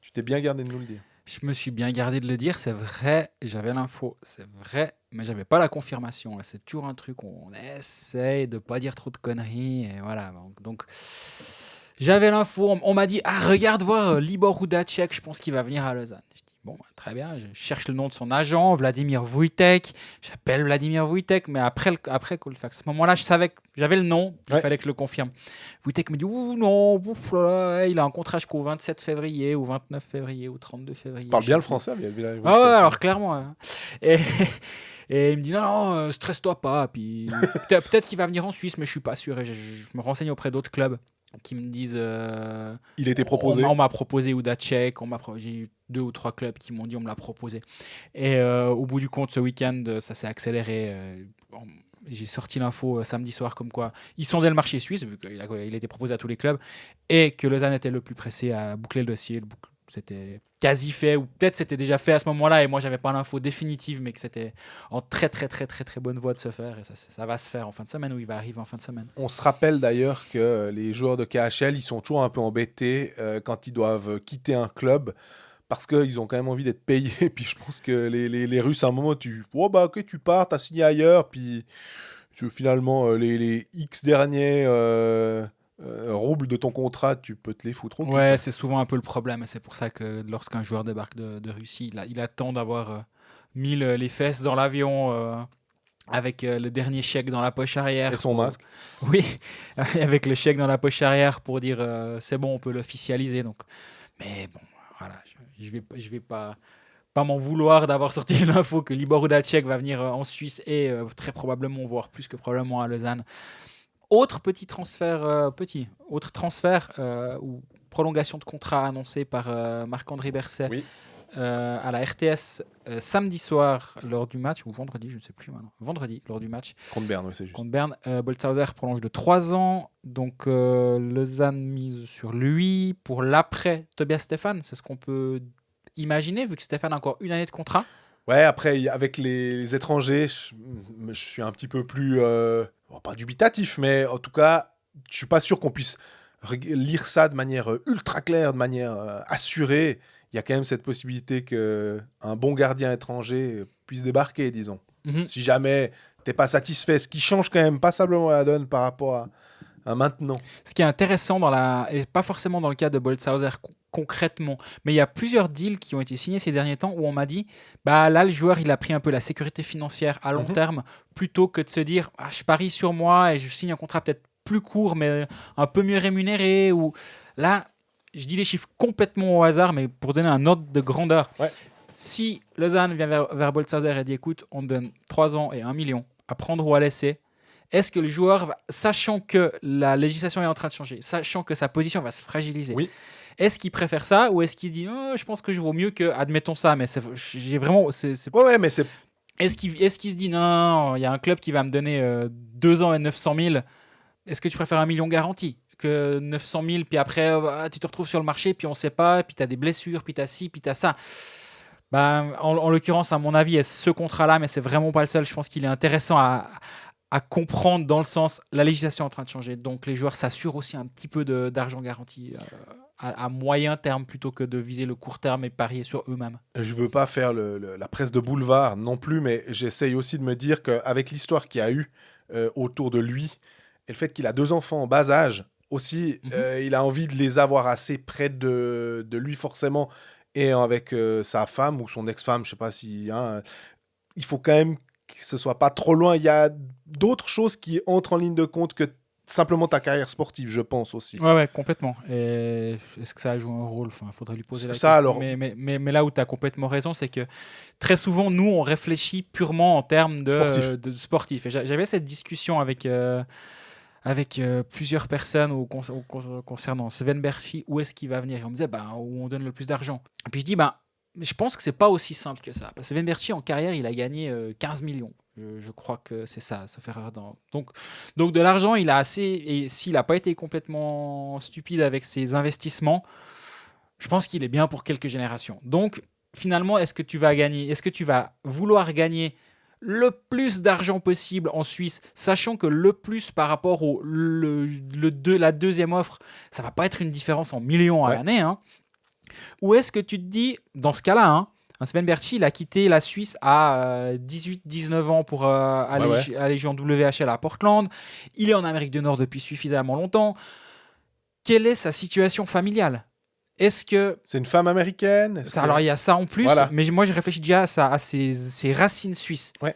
tu t'es bien gardé de nous le dire. Je me suis bien gardé de le dire, c'est vrai, j'avais l'info, c'est vrai, mais j'avais pas la confirmation. C'est toujours un truc où on essaye de pas dire trop de conneries, et voilà. Donc j'avais l'info, on m'a dit ah regarde voir Libor Hudacek, je pense qu'il va venir à Lausanne. Je dis bon très bien, je cherche le nom de son agent, Vladimir Wojtek, j'appelle Vladimir Wojtek, mais après Colfax, à ce moment-là je savais que j'avais le nom, il fallait que je le confirme. Wojtek me dit ouh non, il a un contrat jusqu'au 27 février ou 29 février ou 32 février. Parle bien le français, Wojtek. Ah ouais, alors clairement. Hein. Et il me dit non, stresse-toi pas. Puis peut-être qu'il va venir en Suisse, mais je suis pas sûr. Et je me renseigne auprès d'autres clubs qui me disent. Il était proposé. On m'a proposé Hudacek. J'ai eu 2 ou 3 clubs qui m'ont dit on me l'a proposé. Et au bout du compte, ce week-end, ça s'est accéléré. J'ai sorti l'info samedi soir comme quoi ils sondaient le marché suisse, vu qu'il a été proposé à tous les clubs, et que Lausanne était le plus pressé à boucler le dossier. C'était quasi fait, ou peut-être c'était déjà fait à ce moment-là, et moi j'avais pas l'info définitive, mais que c'était en très très très très très bonne voie de se faire, et ça va se faire en fin de semaine, ou il va arriver en fin de semaine. On se rappelle d'ailleurs que les joueurs de KHL, ils sont toujours un peu embêtés quand ils doivent quitter un club, parce qu'ils ont quand même envie d'être payés. Et puis je pense que les Russes, à un moment, ok, tu pars, t'as signé ailleurs, puis finalement, les X derniers roubles de ton contrat, tu peux te les foutre au cul. Ouais, c'est souvent un peu le problème. Et c'est pour ça que lorsqu'un joueur débarque de Russie, il attend d'avoir mis les fesses dans l'avion avec le dernier chèque dans la poche arrière. Et son masque. Oui, avec le chèque dans la poche arrière pour dire c'est bon, on peut l'officialiser. Donc, mais bon, voilà, je vais pas m'en vouloir d'avoir sorti l'info que Libor Hudacek va venir en Suisse et très probablement, voire plus que probablement à Lausanne. Autre transfert ou prolongation de contrat annoncée par Marc-André Berset Oui. à la RTS samedi soir lors du match, ou vendredi, je ne sais plus maintenant. Vendredi lors du match Contre Berne, oui, c'est juste. contre Berne. Boltzhauser prolonge de 3 ans, donc Lausanne mise sur lui pour l'après Tobias Stephan, c'est ce qu'on peut imaginer, vu que Stephan a encore une année de contrat. Ouais, après, avec les étrangers, je suis un petit peu plus... pas dubitatif, mais en tout cas, je suis pas sûr qu'on puisse lire ça de manière ultra claire, de manière assurée. Il y a quand même cette possibilité qu'un bon gardien étranger puisse débarquer, disons. Mhm. Si jamais t'es pas satisfait, ce qui change quand même passablement la donne par rapport à maintenant. Ce qui est intéressant et pas forcément dans le cas de Boltzhauser concrètement, mais il y a plusieurs deals qui ont été signés ces derniers temps où on m'a dit, bah là le joueur il a pris un peu la sécurité financière à long terme plutôt que de se dire je parie sur moi et je signe un contrat peut-être plus court mais un peu mieux rémunéré. Ou là je dis les chiffres complètement au hasard mais pour donner un ordre de grandeur. Ouais. Si Lausanne vient vers Boltzhauser et dit écoute on te donne 3 ans et 1 million à prendre ou à laisser, est-ce que le joueur, sachant que la législation est en train de changer, sachant que sa position va se fragiliser, Oui. est-ce qu'il préfère ça ou est-ce qu'il se dit je pense que je vaux mieux que, admettons ça, mais j'ai vraiment. Ouais, mais c'est... Est-ce qu'il se dit non, il y a un club qui va me donner 2 ans et 900 000, est-ce que tu préfères 1 million garanti que 900 000, puis après tu te retrouves sur le marché, puis on sait pas, puis tu as des blessures, puis tu as ci, puis tu as ça. En l'occurrence, à mon avis, il y a ce contrat-là, mais c'est vraiment pas le seul. Je pense qu'il est intéressant à comprendre dans le sens la législation est en train de changer, donc les joueurs s'assurent aussi un petit peu d'argent garanti à moyen terme plutôt que de viser le court terme et parier sur eux-mêmes. Je veux pas faire la presse de boulevard non plus, mais j'essaye aussi de me dire qu'avec l'histoire qu'il y a eu autour de lui et le fait qu'il a 2 enfants en bas âge aussi, il a envie de les avoir assez près de lui forcément et avec sa femme ou son ex-femme, je sais pas si... il faut quand même que ce soit pas trop loin. Il y a d'autres choses qui entrent en ligne de compte que simplement ta carrière sportive, je pense aussi. Ouais, complètement. Et est-ce que ça a joué un rôle ? Il faudrait lui poser la question. Alors... mais là où tu as complètement raison, c'est que très souvent, nous, on réfléchit purement en termes de sportif. Et j'avais cette discussion avec plusieurs personnes concernant Sven Berchi, où est-ce qu'il va venir ? Et on me disait, où on donne le plus d'argent. Et puis je dis, je pense que c'est pas aussi simple que ça. Parce que Sven Berchi, en carrière, il a gagné 15 millions. Je crois que c'est ça, ça fait rare. Donc de l'argent, il a assez. Et s'il n'a pas été complètement stupide avec ses investissements, je pense qu'il est bien pour quelques générations. Donc finalement, est-ce que tu vas vouloir gagner le plus d'argent possible en Suisse, sachant que le plus par rapport la deuxième offre, ça va pas être une différence en millions à l'année, hein. Ou est-ce que tu te dis, dans ce cas-là, Sven Berchi, il a quitté la Suisse à 18-19 ans pour aller jouer en WHL à Portland. Il est en Amérique du Nord depuis suffisamment longtemps. Quelle est sa situation familiale ? Est-ce que... C'est une femme américaine ? Alors, il y a ça en plus, mais moi, je réfléchis déjà à ses racines suisses. Ouais.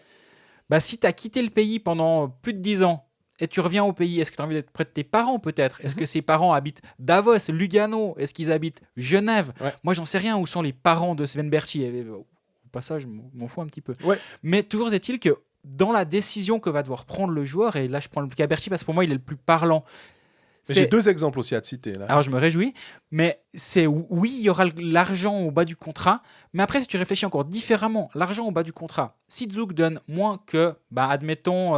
Si tu as quitté le pays pendant plus de 10 ans, et tu reviens au pays, est-ce que tu as envie d'être près de tes parents peut-être ? Est-ce que ses parents habitent Davos, Lugano ? Est-ce qu'ils habitent Genève ? Moi, j'en sais rien où sont les parents de Sven Berchi. Au passage, je m'en fous un petit peu. Ouais. Mais toujours est-il que dans la décision que va devoir prendre le joueur, et là je prends le cas Berchi parce que pour moi il est le plus parlant. J'ai 2 exemples aussi à te citer. Là. Alors je me réjouis, mais oui, il y aura l'argent au bas du contrat, mais après si tu réfléchis encore différemment, l'argent au bas du contrat, si Zug donne moins que, admettons,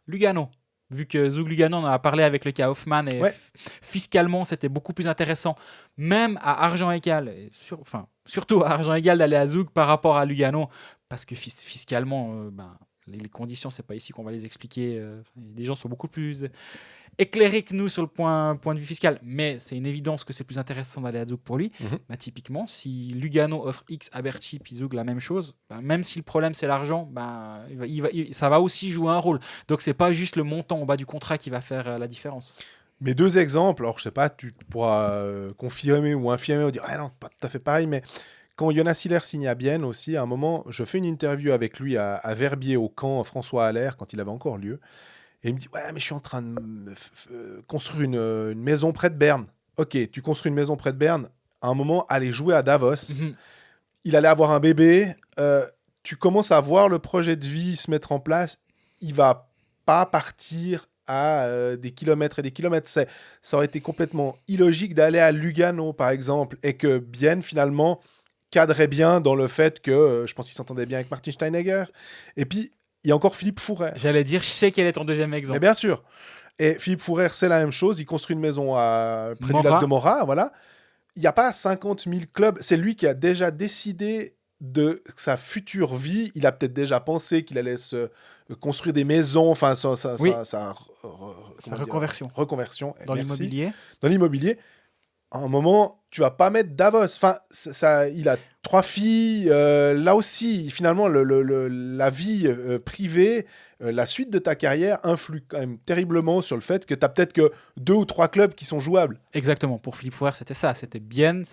Lugano, vu que Zug Lugano, on en a parlé avec le cas Hoffman, et fiscalement, c'était beaucoup plus intéressant, même à argent égal, et surtout à argent égal d'aller à Zug par rapport à Lugano, parce que fiscalement, les conditions, c'est pas ici qu'on va les expliquer. Les gens sont beaucoup plus éclairé que nous sur le point de vue fiscal, mais c'est une évidence que c'est plus intéressant d'aller à Zug pour lui. Bah, typiquement, si Lugano offre X à Berchi, puis Zug la même chose, bah, même si le problème c'est l'argent, bah, ça va aussi jouer un rôle. Donc c'est pas juste le montant en bas du contrat qui va faire la différence. Mes 2 exemples, alors je sais pas, tu pourras confirmer ou infirmer ou dire ah non, pas tout à fait pareil, mais quand Jonas Hiller signe à Bienne aussi, à un moment, je fais une interview avec lui à Verbier au camp François Allaire quand il avait encore lieu. Et il me dit ouais, mais je suis en train de construire une maison près de Berne. Ok, tu construis une maison près de Berne. À un moment, aller jouer à Davos. Il allait avoir un bébé. Tu commences à voir le projet de vie se mettre en place. Il va pas partir à des kilomètres et des kilomètres. Ça aurait été complètement illogique d'aller à Lugano, par exemple, et que Bienne, finalement, cadrait bien dans le fait que je pense qu'il s'entendait bien avec Martin Steinegger. Et puis, il y a encore Philippe Fourer. J'allais dire, je sais quel est ton deuxième exemple. Mais bien sûr. Et Philippe Fourer, c'est la même chose. Il construit une maison près du lac de Morat. Voilà. Il n'y a pas 50 000 clubs. C'est lui qui a déjà décidé de sa future vie. Il a peut-être déjà pensé qu'il allait se construire des maisons, enfin sa reconversion. Reconversion. Dans l'immobilier. Dans l'immobilier. À un moment, tu vas pas mettre Davos. Enfin, il a 3 filles. Là aussi, finalement, la vie privée, la suite de ta carrière influe quand même terriblement sur le fait que tu as peut-être que 2 ou 3 clubs qui sont jouables. Exactement. Pour Philippe Fourer, c'était ça. C'était Bienne,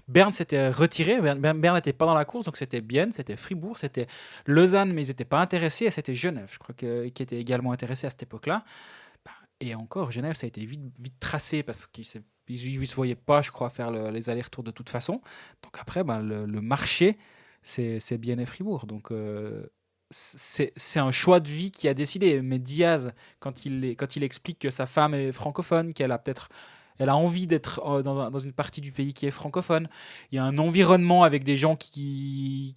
Berne s'était retiré. Berne n'était pas dans la course, donc c'était Bienne, c'était Fribourg, c'était Lausanne, mais ils n'étaient pas intéressés. Et c'était Genève, je crois, qui était également intéressé à cette époque-là. Et encore, Genève, ça a été vite tracé parce qu'ils ne se voyaient pas, je crois, faire les allers-retours de toute façon. Donc après, le marché, c'est Bienne et Fribourg. Donc c'est un choix de vie qui a décidé. Mais Diaz, quand il explique que sa femme est francophone, elle a envie d'être dans une partie du pays qui est francophone. Il y a un environnement avec des gens qui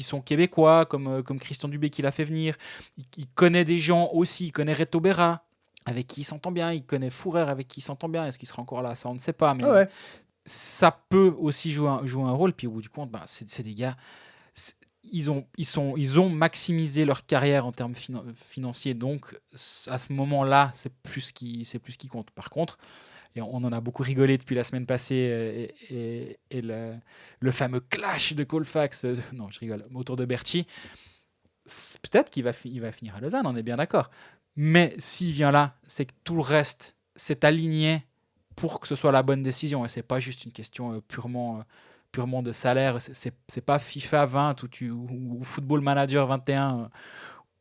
sont québécois, comme Christian Dubé qui l'a fait venir. Il connaît des gens aussi, il connaît Reto Berra, avec qui il s'entend bien, il connaît Fourer avec qui il s'entend bien. Est-ce qu'il sera encore là? Ça, on ne sait pas, mais ça peut aussi jouer un rôle. Puis au bout du compte, c'est des gars, ils ont maximisé leur carrière en termes financiers, donc à ce moment-là, c'est plus qui compte. Par contre, et on en a beaucoup rigolé depuis la semaine passée, et le fameux clash de Colfax, non, je rigole, autour de Berchi, peut-être qu'il va finir à Lausanne, on est bien d'accord. Mais s'il vient là, c'est que tout le reste s'est aligné pour que ce soit la bonne décision. Et c'est pas juste une question purement de salaire. C'est pas FIFA 20 ou Football Manager 21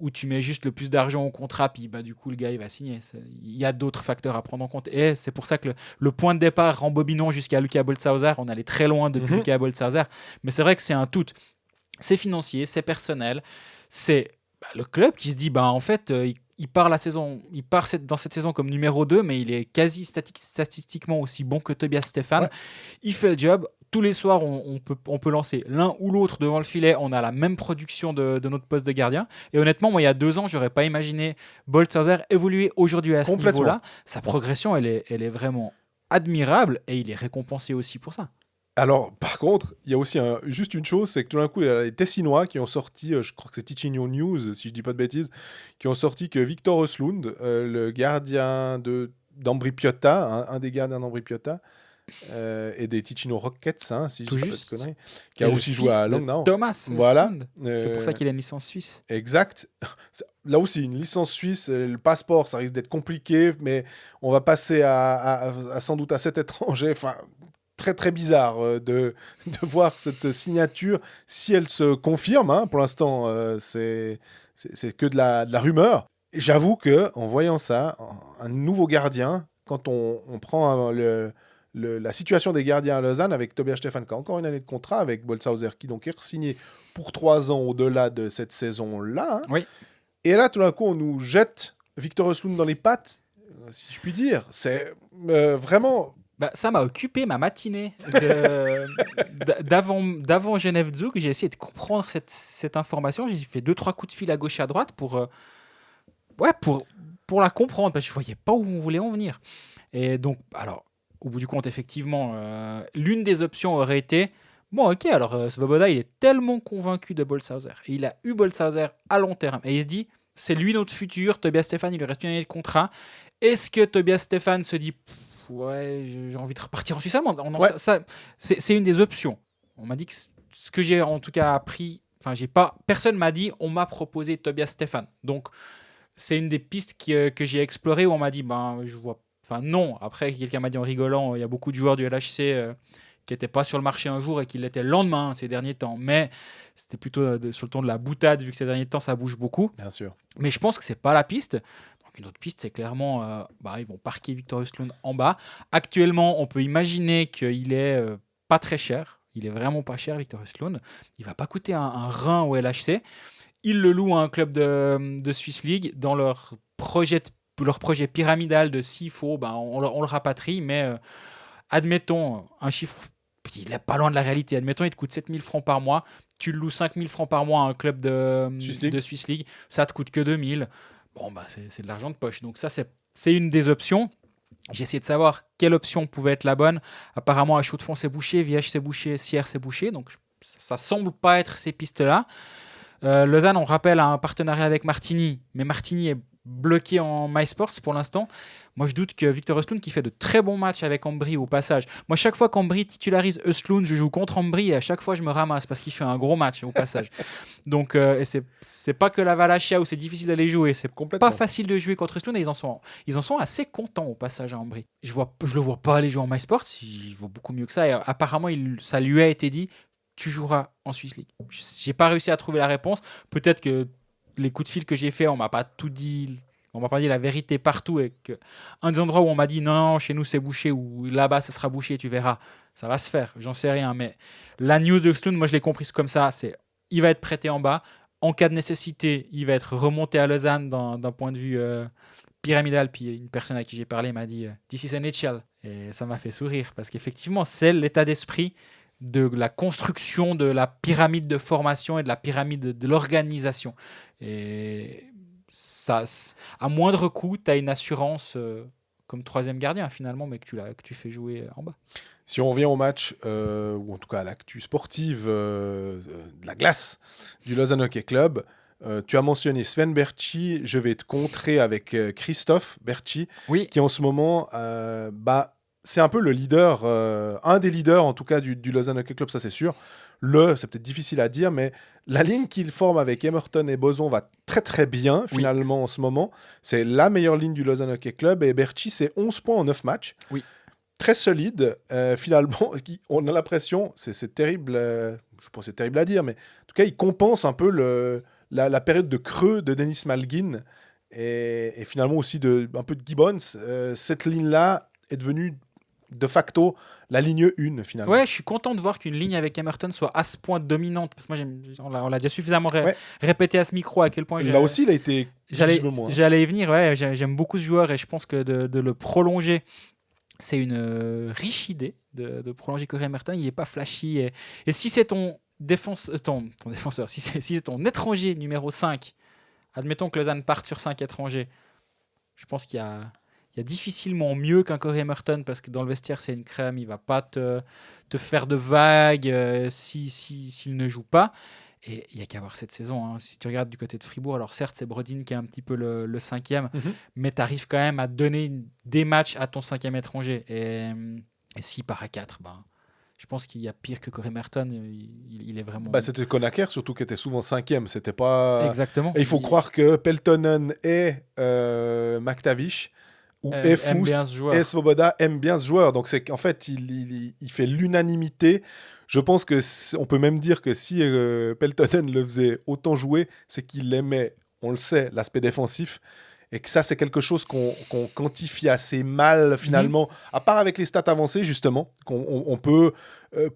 où tu mets juste le plus d'argent au contrat, puis du coup le gars il va signer. Il y a d'autres facteurs à prendre en compte. Et c'est pour ça que le point de départ, rembobinons jusqu'à Luka Boltzhauser, on allait très loin depuis Luka Boltzhauser. Mais c'est vrai que c'est un tout. C'est financier, c'est personnel. C'est le club qui se dit, en fait, il part dans cette saison comme numéro 2, mais il est quasi statistiquement aussi bon que Tobias Stephan. Ouais. Il fait le job. Tous les soirs, on peut lancer l'un ou l'autre devant le filet. On a la même production de notre poste de gardien. Et honnêtement, moi, il y a 2 ans, je n'aurais pas imaginé Boltzhauser évoluer aujourd'hui à ce niveau-là. Sa progression, elle est vraiment admirable et il est récompensé aussi pour ça. Alors, par contre, il y a aussi juste une chose, c'est que tout d'un coup, il y a les Tessinois qui ont sorti, je crois que c'est Ticino News, si je ne dis pas de bêtises, qui ont sorti que Victor Östlund, le gardien d'Ambri Piotta, un des gardiens d'Ambri Piotta, et des Ticino Rockets, si je ne dis pas de conneries, qui a aussi joué à Langnau. Thomas, voilà. C'est pour ça qu'il a une licence suisse. Exact. Là aussi, une licence suisse, le passeport, ça risque d'être compliqué, mais on va passer à sans doute à 7 étrangers. Enfin, très très bizarre de voir cette signature si elle se confirme. Pour l'instant, c'est que de la rumeur. Et j'avoue que en voyant ça, un nouveau gardien, quand on prend la situation des gardiens à Lausanne avec Tobias Stephan qui a encore une année de contrat, avec Boltzhauser qui donc est re-signé pour 3 ans au-delà de cette saison-là. Oui. Et là, tout d'un coup, on nous jette Victor Östlund dans les pattes, si je puis dire. C'est vraiment... ça m'a occupé ma matinée d'avant Genève Zug. J'ai essayé de comprendre cette information. J'ai fait 2-3 coups de fil à gauche et à droite pour la comprendre, parce que je ne voyais pas où on voulait en venir. Et donc, alors, au bout du compte, effectivement, l'une des options aurait été, Svoboda, il est tellement convaincu de Boltzhauser, et il a eu Boltzhauser à long terme, et il se dit, c'est lui notre futur. Tobias Stephan, il lui reste une année de contrat. Est-ce que Tobias Stephan se dit ouais, j'ai envie de repartir en Suisse allemande? C'est une des options. On m'a dit que ce que j'ai en tout cas appris, personne m'a dit, on m'a proposé Tobias Stephan. Donc c'est une des pistes que j'ai explorées où on m'a dit je vois. Non. Après, quelqu'un m'a dit en rigolant, il y a beaucoup de joueurs du LHC qui n'étaient pas sur le marché un jour et qui l'étaient le lendemain ces derniers temps. Mais c'était plutôt sur le ton de la boutade, vu que ces derniers temps, ça bouge beaucoup. Bien sûr. Mais je pense que ce n'est pas la piste. Donc une autre piste, c'est clairement, ils vont parquer Victor Östlund en bas. Actuellement, on peut imaginer qu'il est pas très cher. Il est vraiment pas cher, Victor Östlund. Il va pas coûter un rein au LHC. Ils le louent à un club de Swiss League dans leur projet pyramidal de s'il faut, on le rapatrie, mais admettons un chiffre, il n'est pas loin de la réalité, admettons il te coûte 7 000 francs par mois, tu le loues 5 000 francs par mois à un club de Swiss League, ça te coûte que 2 000, c'est de l'argent de poche, donc ça c'est une des options. J'ai essayé de savoir quelle option pouvait être la bonne. Apparemment à Chaux-de-Fonds c'est bouché, Viège c'est bouché, Sierre c'est bouché, donc ça semble pas être ces pistes-là. Lausanne, on rappelle, a un partenariat avec Martigny, mais Martigny est bloqué en MySports pour l'instant. Moi, je doute que Victor Östlund, qui fait de très bons matchs avec Ambry au passage. Moi, chaque fois qu'Ambry titularise Östlund, je joue contre Ambry et à chaque fois, je me ramasse parce qu'il fait un gros match au passage. Donc, et c'est pas que la Valachia où c'est difficile d'aller jouer. C'est pas facile de jouer contre Östlund et ils en sont assez contents au passage à Ambry. Je le vois pas aller jouer en MySports. Il vaut beaucoup mieux que ça. Et apparemment, ça lui a été dit. Tu joueras en Swiss League. J'ai pas réussi à trouver la réponse. Peut-être que les coups de fil que j'ai fait, on m'a pas tout dit. On m'a pas dit la vérité partout. Et que un des endroits où on m'a dit non, chez nous c'est bouché ou là-bas ça sera bouché, tu verras. Ça va se faire. J'en sais rien. Mais la news de Östlund, moi je l'ai comprise comme ça. Il va être prêté en bas. En cas de nécessité, il va être remonté à Lausanne d'un point de vue pyramidal. Puis une personne à qui j'ai parlé m'a dit This is NHL. Et ça m'a fait sourire parce qu'effectivement, c'est l'état d'esprit de la construction de la pyramide de formation et de la pyramide de l'organisation. Et ça, à moindre coût, tu as une assurance comme troisième gardien finalement, mais que tu fais jouer en bas. Si on revient au match, ou en tout cas à l'actu sportive de la glace du Lausanne Hockey Club, tu as mentionné Sven Berchi, je vais te contrer avec Christophe Berchi, qui en ce moment... c'est un peu le leader, un des leaders en tout cas du Lausanne Hockey Club, ça c'est sûr. C'est peut-être difficile à dire, mais la ligne qu'il forme avec Emerton et Boson va très très bien finalement en ce moment. C'est la meilleure ligne du Lausanne Hockey Club et Berchi c'est 11 points en 9 matchs. Oui. Très solide, finalement. On a l'impression, c'est terrible, je pense que c'est terrible à dire, mais en tout cas il compense un peu la période de creux de Dennis Malgin et finalement aussi un peu de Gibbons. Cette ligne-là est devenue de facto la ligne 1 finalement. Ouais, je suis content de voir qu'une ligne avec Emerton soit à ce point dominante parce que moi on l'a déjà suffisamment répété à ce micro à quel point là aussi il a été visiblement. J'allais y venir, j'aime beaucoup ce joueur et je pense que de le prolonger, c'est une riche idée de prolonger Corey Emerton. Il n'est pas flashy et si c'est ton défenseur, si c'est ton étranger numéro 5, admettons que Lausanne parte sur 5 étrangers, je pense qu'il y a difficilement mieux qu'un Corey Emerton parce que dans le vestiaire c'est une crème, il va pas te faire de vagues s'il ne joue pas. Et il n'y a qu'à voir cette saison. Hein. Si tu regardes du côté de Fribourg, alors certes c'est Brodin qui est un petit peu le cinquième, mais tu arrives quand même à donner des matchs à ton cinquième étranger. Et s'il part à 4, je pense qu'il y a pire que Corey Emerton. Il est vraiment... c'était Conacher surtout qui était souvent cinquième. C'était pas... Exactement. Et il faut croire que Peltonen et McTavish ou Foust et Svoboda aiment bien ce joueur. Donc c'est qu'en fait, il fait l'unanimité. Je pense qu'on peut même dire que si Peltonen le faisait autant jouer, c'est qu'il aimait, on le sait, l'aspect défensif. Et que ça, c'est quelque chose qu'on quantifie assez mal, finalement, à part avec les stats avancées, justement, qu'on peut,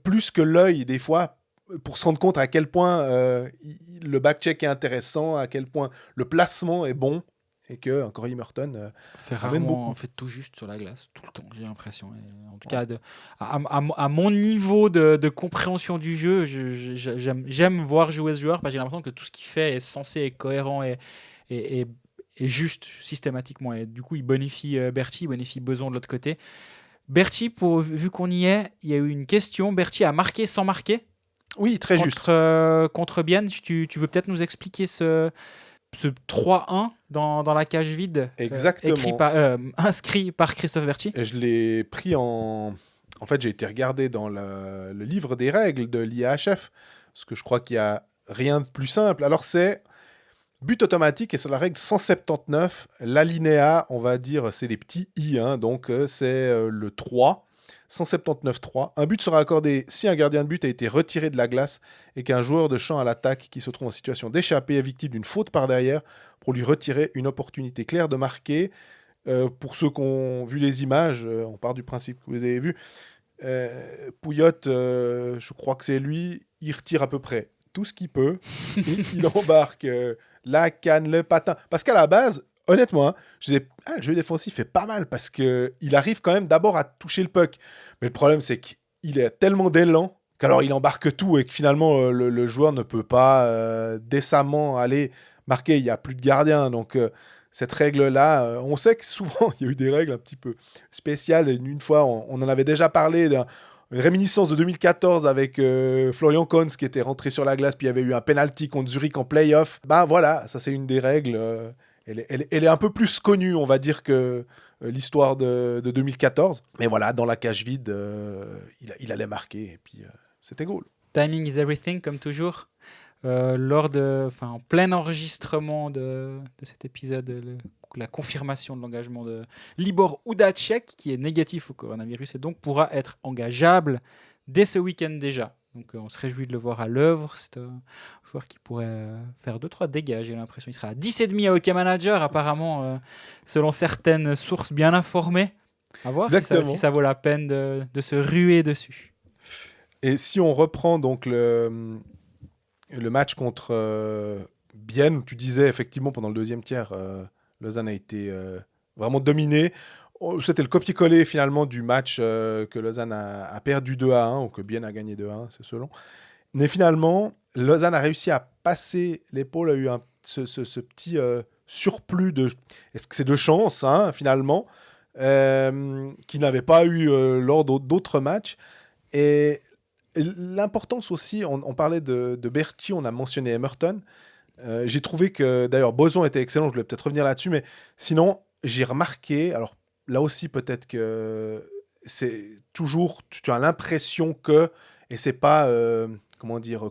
plus que l'œil, des fois, pour se rendre compte à quel point le back-check est intéressant, à quel point le placement est bon. Et que Corey Emerton fait tout juste sur la glace tout le temps, j'ai l'impression. Et en tout cas, à mon niveau de compréhension du jeu, j'aime voir jouer ce joueur parce que j'ai l'impression que tout ce qu'il fait est censé être cohérent et juste systématiquement. Et du coup, il bonifie Berchi, il bonifie Beson de l'autre côté. Berchi, vu qu'on y est, il y a eu une question. Berchi a marqué sans marquer. Oui, très juste. Contre Bienne, tu veux peut-être nous expliquer ce 3-1 dans la cage vide, Exactement. inscrit par Christophe Berti. Et je l'ai pris en... En fait, j'ai été regardé dans le livre des règles de l'IAHF, parce que je crois qu'il n'y a rien de plus simple. Alors, c'est but automatique, et c'est la règle 179. L'alinéa, on va dire, c'est des petits i, hein, donc c'est le 3. 179.3. Un but sera accordé si un gardien de but a été retiré de la glace et qu'un joueur de champ à l'attaque qui se trouve en situation d'échapper est victime d'une faute par derrière pour lui retirer une opportunité claire de marquer. Pour ceux qui ont vu les images, on part du principe que vous avez vu. Pouillotte, je crois que c'est lui, il retire à peu près tout ce qu'il peut. Il embarque la canne, le patin. Parce qu'à la base, honnêtement, hein, je disais, le jeu défensif est pas mal parce qu'il arrive quand même d'abord à toucher le puck. Mais le problème, c'est qu'il a tellement d'élan qu'alors il embarque tout et que finalement le joueur ne peut pas décemment aller marquer. Il n'y a plus de gardien. Donc cette règle-là, on sait que souvent il y a eu des règles un petit peu spéciales. Une fois, on en avait déjà parlé une réminiscence de 2014 avec Florian Kohns qui était rentré sur la glace, puis il y avait eu un penalty contre Zurich en play-off. Ben voilà, ça c'est une des règles. Elle est un peu plus connue, on va dire, que l'histoire de 2014. Mais voilà, dans la cage vide, il allait marquer, et puis c'était goal. Timing is everything, comme toujours. En plein enregistrement de cet épisode, la confirmation de l'engagement de Libor Udacek, qui est négatif au coronavirus et donc pourra être engageable dès ce week-end déjà. Donc on se réjouit de le voir à l'œuvre. C'est un joueur qui pourrait faire 2-3 dégâts, j'ai l'impression. Il sera à 10,5 à Hockey Manager, apparemment, selon certaines sources bien informées. À voir si ça vaut la peine de se ruer dessus. Et si on reprend donc le match contre Bienne, tu disais effectivement pendant le deuxième tiers, Lausanne a été vraiment dominé. C'était le copier-coller finalement du match que Lausanne a perdu 2-1 ou que Bienne a gagné 2-1, c'est selon. Mais finalement, Lausanne a réussi à passer l'épaule, a eu ce petit surplus de... Est-ce que c'est de chance, hein, finalement, qu'il n'avait pas eu lors d'autres matchs. Et l'importance aussi, on parlait de Berti, on a mentionné Emerton. J'ai trouvé que, d'ailleurs, Boson était excellent, je vais peut-être revenir là-dessus, mais sinon, j'ai remarqué, alors là aussi, peut-être que c'est toujours, tu as l'impression que, et c'est pas,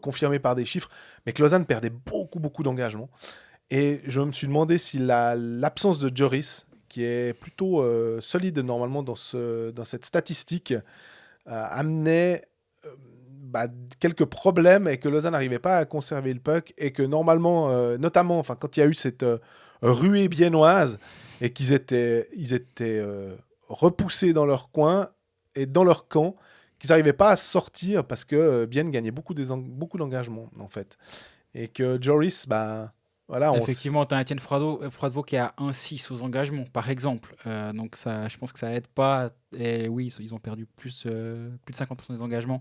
confirmé par des chiffres, mais que Lausanne perdait beaucoup, beaucoup d'engagement. Et je me suis demandé si l'absence de Joris, qui est plutôt solide normalement dans cette statistique, amenait quelques problèmes et que Lausanne n'arrivait pas à conserver le puck et que normalement, notamment quand il y a eu cette ruée biennoise et qu'ils étaient repoussés dans leur coin et dans leur camp, qu'ils n'arrivaient pas à sortir parce que Bienne gagnait beaucoup d'engagement en fait. Et que Joris, voilà, effectivement, tu as Étienne Froidevaux qui est à 1,6 aux engagements, par exemple. Donc ça, je pense que ça aide pas. Et oui, ils ont perdu plus de 50% des engagements.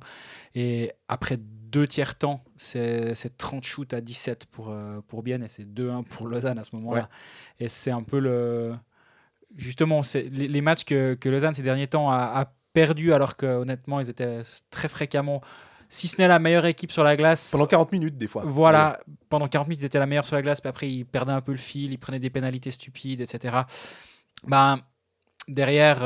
Et après 2 tiers temps, c'est 30 shoots à 17 pour Bienne et c'est 2-1 pour Lausanne à ce moment-là. Ouais. Et c'est un peu justement, c'est les matchs que Lausanne ces derniers temps a perdu, alors que honnêtement, ils étaient très fréquemment... Si ce n'est la meilleure équipe sur la glace... Pendant 40 minutes, des fois. Voilà, ouais. Pendant 40 minutes, ils étaient la meilleure sur la glace, puis après, ils perdaient un peu le fil, ils prenaient des pénalités stupides, etc. Derrière,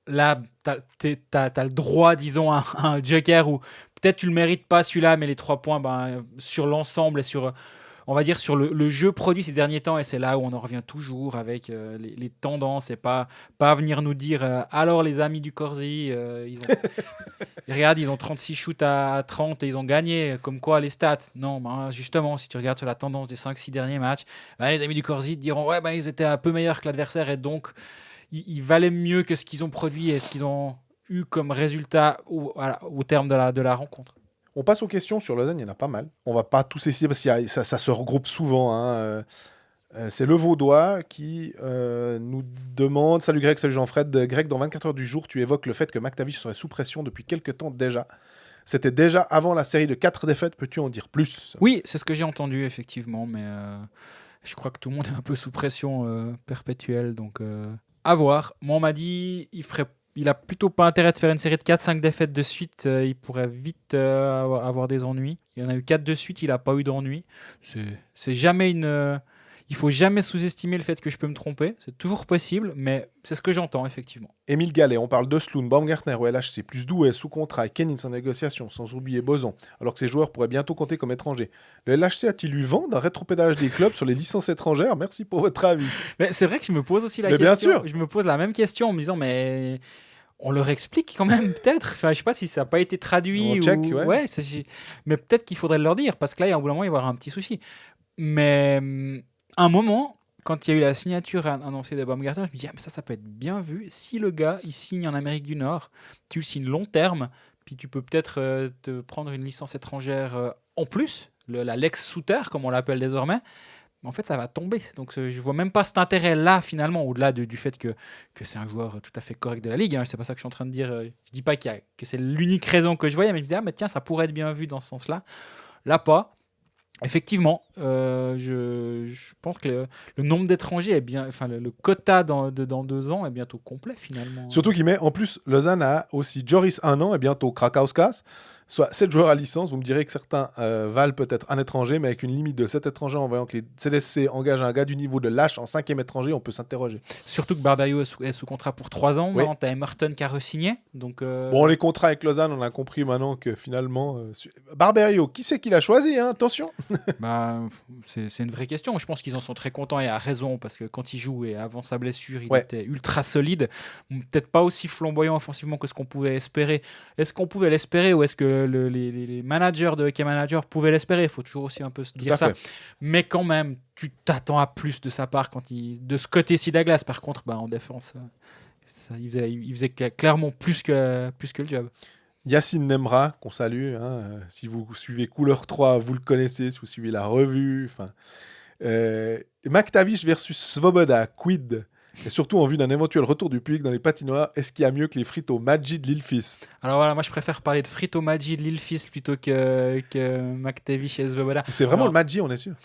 là, t'as le droit, disons, à un joker où peut-être tu le mérites pas, celui-là, mais les 3 points, sur l'ensemble et sur... On va dire sur le jeu produit ces derniers temps, et c'est là où on en revient toujours avec les tendances, et pas venir nous dire alors les amis du Corsi, regarde, ils ont 36 shoots à 30 et ils ont gagné, comme quoi les stats. Non, justement, si tu regardes sur la tendance des 5-6 derniers matchs, les amis du Corsi te diront ils étaient un peu meilleurs que l'adversaire et donc ils valaient mieux que ce qu'ils ont produit et ce qu'ils ont eu comme résultat au terme de la rencontre. On passe aux questions sur Lausanne, il y en a pas mal. On va pas tous essayer parce que ça se regroupe souvent. Hein. C'est le Vaudois qui nous demande... Salut Greg, salut Jean-Fred. Greg, dans 24 heures du jour, tu évoques le fait que McTavish serait sous pression depuis quelques temps déjà. C'était déjà avant la série de 4 défaites. Peux-tu en dire plus ? Oui, c'est ce que j'ai entendu, effectivement. Mais je crois que tout le monde est un peu sous pression perpétuelle. Donc, à voir. Moi, on m'a dit il ferait il a plutôt pas intérêt de faire une série de 4-5 défaites de suite. Il pourrait vite avoir des ennuis. Il y en a eu 4 de suite, il n'a pas eu d'ennuis. C'est jamais il faut jamais sous-estimer le fait que je peux me tromper. C'est toujours possible, mais c'est ce que j'entends, effectivement. Émile Gallet, on parle de Sloan, Baumgartner au LHC, plus Douai sous contrat et Kennings en négociation, sans oublier Boson, alors que ces joueurs pourraient bientôt compter comme étrangers. Le LHC a-t-il eu vent d'un rétropédalage des clubs sur les licences étrangères? Merci pour votre avis. Mais c'est vrai que je me pose aussi la Mais question. bien sûr. Je me pose la même question en me disant, mais on leur explique quand même, peut-être. Enfin, je sais pas si ça n'a pas été traduit. On check, ouais. Mais peut-être qu'il faudrait leur dire, parce que là, il y a un bout d'un moment, il va y avoir un petit souci. Mais à un moment, quand il y a eu la signature annoncée de Baumgartner, je me dis, ah, mais ça peut être bien vu. Si le gars, il signe en Amérique du Nord, tu le signes long terme, puis tu peux peut-être te prendre une licence étrangère en plus, la Lex Suter, comme on l'appelle désormais. Mais en fait, ça va tomber. Donc, je vois même pas cet intérêt-là, finalement, au-delà du fait que c'est un joueur tout à fait correct de la Ligue. Hein. C'est pas ça que je suis en train de dire. Je dis pas que c'est l'unique raison que je voyais, mais je me disais, ah, mais tiens, ça pourrait être bien vu dans ce sens-là. Là, pas. Effectivement, je pense que le nombre d'étrangers est bien, enfin le quota dans 2 ans est bientôt complet finalement. Surtout qu'il met, en plus, Lausanne a aussi Joris 1 an et bientôt Krakauskas, soit 7 joueurs à licence. Vous me direz que certains valent peut-être un étranger, mais avec une limite de 7 étrangers, en voyant que les CDSC engagent un gars du niveau de Lâche en 5e étranger, on peut s'interroger. Surtout que Barberio est sous contrat pour 3 ans. Oui. Maintenant, tu as Emerton qui a re-signé. Donc, Bon, les contrats avec Lausanne, on a compris maintenant que finalement... Barberio, qui c'est qu'il a choisi, hein? Attention. Bah, c'est une vraie question. Je pense qu'ils en sont très contents et à raison parce que quand il joue et avant sa blessure, il était ultra solide. Peut-être pas aussi flamboyant offensivement que ce qu'on pouvait espérer. Est-ce qu'on pouvait l'espérer ou est-ce que les managers de hockey manager pouvaient l'espérer? Il faut toujours aussi un peu se dire ça. Mais quand même, tu t'attends à plus de sa part de ce côté-ci de la glace. Par contre, en défense, il faisait clairement plus que le job. Yacine Nemra, qu'on salue. Hein, si vous suivez Couleur 3, vous le connaissez. Si vous suivez la revue. McTavish versus Svoboda, quid? Et surtout en vue d'un éventuel retour du public dans les patinoires, est-ce qu'il y a mieux que les frites au Maggi de Lille-Fils? Alors voilà, moi je préfère parler de frites au Maggi de Lille-Fils plutôt que McTavish et Svoboda. C'est vraiment le Maggi, on est sûr?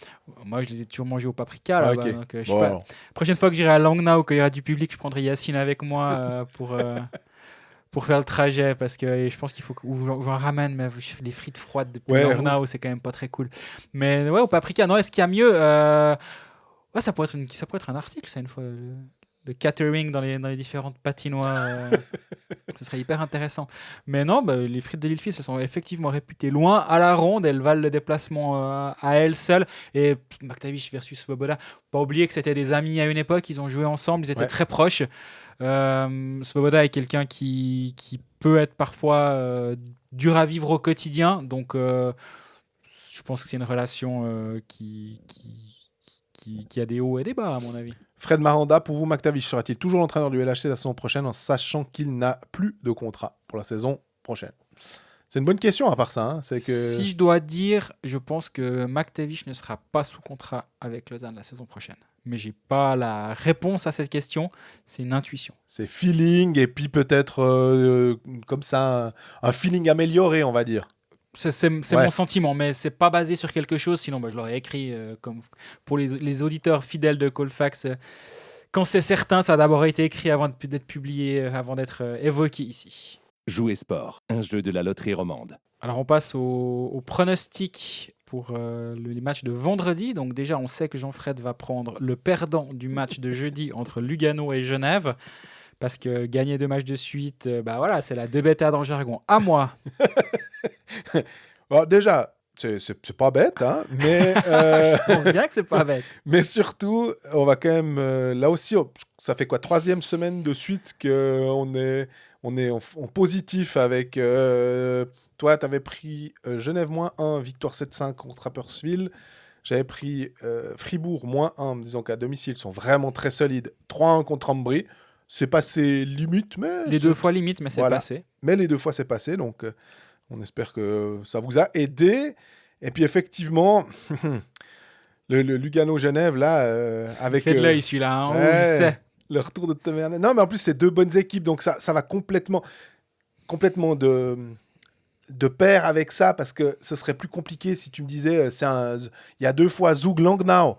Moi je les ai toujours mangés au paprika là-bas. Okay. Donc, je sais pas. Prochaine fois que j'irai à Langnau, qu'il y aura du public, je prendrai Yacine avec moi pour faire le trajet parce que je pense qu'il faut que j'en ramène, mais les frites froides depuis Langnau, c'est quand même pas très cool. Mais ouais, au paprika, non, est-ce qu'il y a mieux? Ouais, ça pourrait être un article, ça, une fois. Le catering dans les différentes patinoires, ce serait hyper intéressant. Mais non, les frites de Lille-Fils, elles sont effectivement réputées loin à la ronde, elles valent le déplacement à elles seules. Et McTavish versus Svoboda, pas oublier que c'était des amis à une époque, ils ont joué ensemble, ils étaient très proches. Svoboda est quelqu'un qui peut être parfois dur à vivre au quotidien, donc je pense que c'est une relation qui a des hauts et des bas, à mon avis. Fred Maranda, pour vous, McTavish sera-t-il toujours l'entraîneur du LHC la saison prochaine en sachant qu'il n'a plus de contrat pour la saison prochaine? C'est une bonne question à part ça. Hein. C'est que... Si je dois dire, je pense que McTavish ne sera pas sous contrat avec Lausanne la saison prochaine. Mais j'ai pas la réponse à cette question. C'est une intuition. C'est feeling et puis peut-être comme ça un feeling amélioré, on va dire. C'est mon sentiment, mais c'est pas basé sur quelque chose, sinon je l'aurais écrit comme pour les auditeurs fidèles de Colfax. Quand c'est certain, ça a d'abord été écrit avant d'être publié, avant d'être évoqué ici. Jouer sport, un jeu de la loterie romande. Alors on passe au pronostic pour les matchs de vendredi. Donc déjà, on sait que Jean-Fred va prendre le perdant du match de jeudi entre Lugano et Genève. Parce que gagner 2 matchs de suite, voilà, c'est la 2 bêta dans le jargon. À moi. Bon, déjà, c'est pas bête, hein, mais... Je pense bien que c'est pas bête. Mais surtout, on va quand même... là aussi, ça fait quoi, 3e semaine de suite qu'on est en positif avec... toi, tu avais pris Genève -1, victoire 7-5 contre Rapperswil. J'avais pris Fribourg -1, disons qu'à domicile, ils sont vraiment très solides. 3-1 contre Ambry. C'est passé limite, mais... Les 2 fois limite, mais c'est passé. Mais les 2 fois, c'est passé, donc on espère que ça vous a aidé. Et puis, effectivement, le Lugano-Genève, là, avec... Il fait de l'œil, celui-là, hein, je sais. Le retour de Tom Ernest. Non, mais en plus, c'est 2 bonnes équipes, donc ça va complètement de pair avec ça, parce que ce serait plus compliqué si tu me disais, il y a 2 fois Zug Langnau.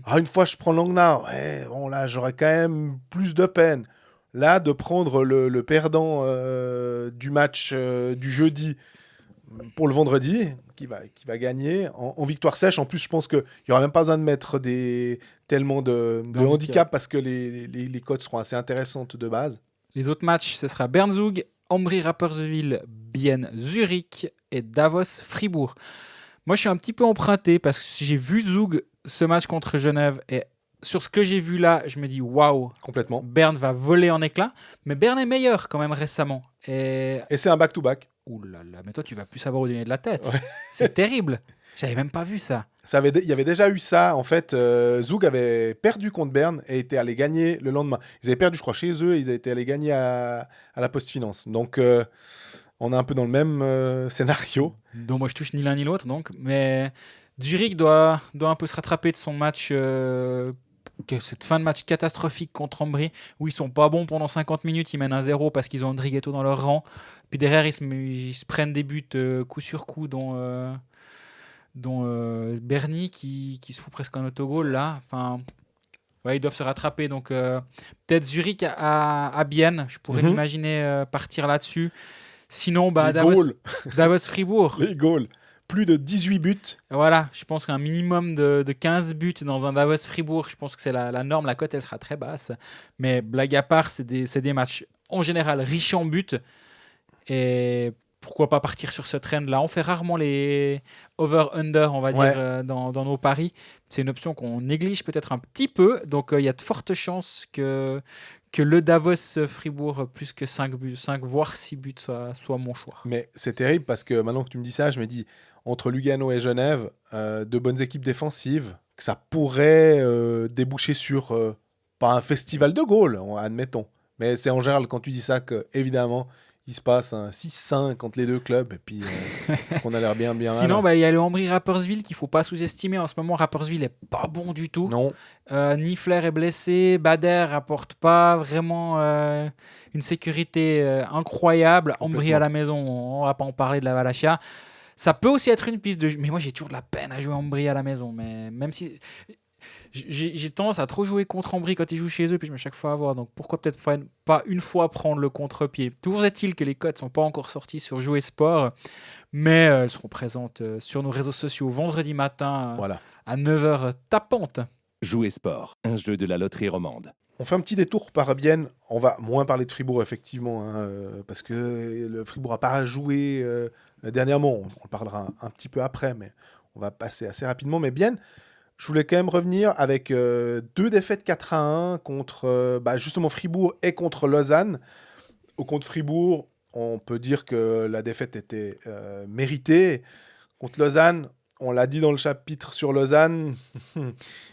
Une fois, je prends Langnau. Bon, là, j'aurais quand même plus de peine. Là, de prendre le perdant du match du jeudi pour le vendredi, qui va gagner en victoire sèche. En plus, je pense qu'il n'y aura même pas besoin de mettre tellement de handicap parce que les cotes seront assez intéressantes de base. Les autres matchs, ce sera Bern Zug, Ambry Rapperswil, Bienne Zurich et Davos Fribourg. Moi, je suis un petit peu emprunté parce que j'ai vu Zug ce match contre Genève et sur ce que j'ai vu là, je me dis waouh, Complètement. Berne va voler en éclats, mais Berne est meilleur quand même récemment. Et c'est un back-to-back. ouh là là, mais toi tu vas plus savoir où donner de la tête. Ouais. C'est terrible. J'avais même pas vu ça. Il y avait déjà eu ça. En fait, Zug avait perdu contre Berne et était allé gagner le lendemain. Ils avaient perdu, je crois, chez eux et ils étaient allés gagner à la Post Finance. Donc, on est un peu dans le même scénario. Donc moi je touche ni l'un ni l'autre donc, mais Zurich doit un peu se rattraper de son match. Cette fin de match catastrophique contre Ambry où ils sont pas bons pendant 50 minutes, ils mènent 1-0 parce qu'ils ont Andrighetto dans leur rang, puis derrière ils se prennent des buts coup sur coup dont Berny qui se fout presque un autogol là, enfin ouais, ils doivent se rattraper donc peut-être Zurich à Bienne, je pourrais m'imaginer partir là-dessus, sinon Les Davos goals. Davos Fribourg. Les goals. Plus de 18 buts. Voilà, je pense qu'un minimum de 15 buts dans un Davos Fribourg, je pense que c'est la norme. La cote, elle sera très basse. Mais blague à part, c'est des matchs en général riches en buts. Et pourquoi pas partir sur ce trend-là. On fait rarement les over-under, on va Ouais. dire, dans nos paris. C'est une option qu'on néglige peut-être un petit peu. Donc il y a de fortes chances que le Davos Fribourg, plus que 5 buts, 5 voire 6 buts, soit mon choix. Mais c'est terrible parce que maintenant que tu me dis ça, je me dis, entre Lugano et Genève, deux bonnes équipes défensives, que ça pourrait déboucher sur pas un festival de goals, admettons. Mais c'est en général quand tu dis ça que, évidemment, il se passe un 6-5 entre les deux clubs et puis on a l'air bien Sinon, mal. il y a le Ambry Rapperswil qu'il ne faut pas sous-estimer. En ce moment, Rapperswil n'est pas bon du tout. Non, Niffler est blessé. Bader rapporte pas vraiment une sécurité incroyable. Ambry à la maison, on va pas en parler de la Valachia. Ça peut aussi être une piste de jeu. Mais moi, j'ai toujours de la peine à jouer Ambry à la maison. Mais même si j'ai tendance à trop jouer contre Ambry quand ils jouent chez eux, puis je me chaque fois avoir. Donc pourquoi peut-être pas une fois prendre le contre-pied. Toujours est-il que les codes sont pas encore sortis sur Jouer Sport, mais elles seront présentes sur nos réseaux sociaux vendredi matin voilà. à 9h tapante. Jouer sport, un jeu de la loterie romande. On fait un petit détour par Bienne. On va moins parler de Fribourg, effectivement, parce que le Fribourg n'a pas joué dernièrement. On en parlera un petit peu après, mais on va passer assez rapidement. Mais Bienne, je voulais quand même revenir avec 2 défaites 4-1 contre justement Fribourg et contre Lausanne. Au contre Fribourg, on peut dire que la défaite était méritée. Contre Lausanne, on l'a dit dans le chapitre sur Lausanne,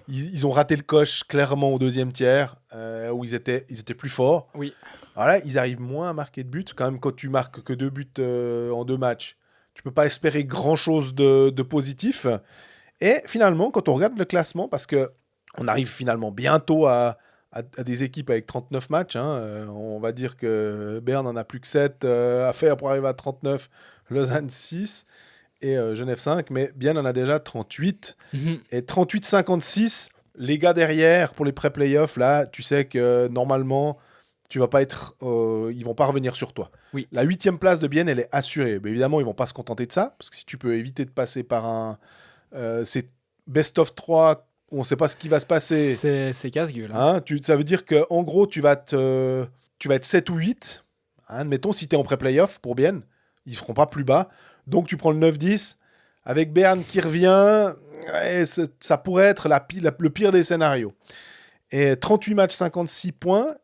ils ont raté le coche clairement au deuxième tiers, où ils étaient plus forts. Oui. Voilà, ils arrivent moins à marquer de buts. Quand même, quand tu marques que 2 buts en 2 matchs, tu peux pas espérer grand-chose de positif. Et finalement, quand on regarde le classement, parce que on arrive finalement bientôt à des équipes avec 39 matchs, on va dire que Berne en a plus que 7 à faire pour arriver à 39, Lausanne 6 et Genève 5, mais Bienne en a déjà 38. Et 38-56, les gars derrière, pour les pré-playoffs, là, tu sais que normalement, tu vas pas être, ils vont pas revenir sur toi. Oui. La 8e place de Bienne, elle est assurée. Mais évidemment, ils vont pas se contenter de ça, parce que si tu peux éviter de passer par c'est best of 3, on sait pas ce qui va se passer. C'est casse-gueule. Hein. Ça veut dire qu'en gros, tu vas être 7 ou 8. Admettons, si tu es en pré-playoff pour Bienne, ils feront pas plus bas. Donc, tu prends le 9-10. Avec Berne qui revient, ça pourrait être le pire des scénarios. Et 38 matchs, 56 points.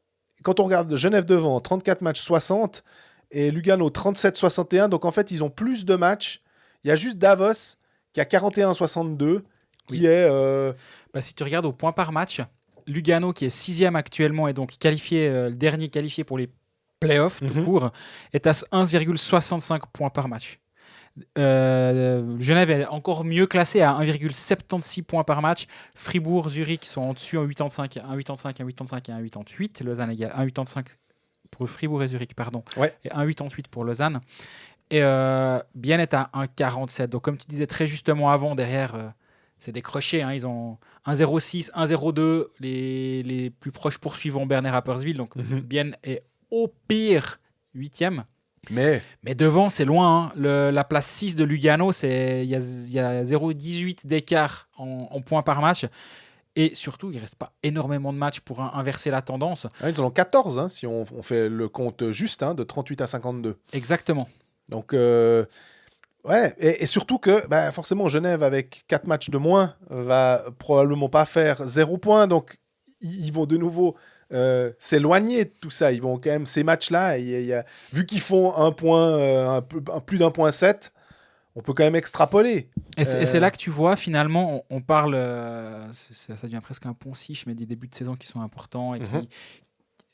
Quand on regarde Genève devant, 34 matchs, 60. Et Lugano, 37-61. Donc, en fait, ils ont plus de matchs. Il y a juste Davos qui a 41-62. Qui est... si tu regardes au point par match, Lugano, qui est 6e actuellement et donc qualifié, le dernier qualifié pour les playoffs tout court, est à 1,65 points par match. Genève est encore mieux classé à 1,76 points par match. Fribourg, Zurich sont en dessus en 1,85, 1,85, 1,85 et 1,88. Lausanne égale 1,85 pour Fribourg et Zurich, pardon, et 1,88 pour Lausanne. Et Bienne est à 1,47. Donc comme tu disais très justement avant, derrière, c'est décroché. Hein. Ils ont 1-0-6, 1-0-2. Les plus proches poursuivants Bern et Rapperswil. Donc, Bienne est au pire 8e. Mais devant, c'est loin. Hein. La place 6 de Lugano, il y a 0,18 d'écart en points par match. Et surtout, il ne reste pas énormément de matchs pour inverser la tendance. ils en ont 14, hein, si on fait le compte juste, hein, de 38 à 52. Exactement. Donc, ouais, et surtout que forcément, Genève, avec 4 matchs de moins, va probablement pas faire 0 points. Donc, ils vont de nouveau s'éloigner de tout ça. Ils vont quand même, ces matchs-là, vu qu'ils font un point, plus d'un point 7, on peut quand même extrapoler. Et c'est là que tu vois, finalement, on parle, ça devient presque un poncif, mais des débuts de saison qui sont importants. Et qui,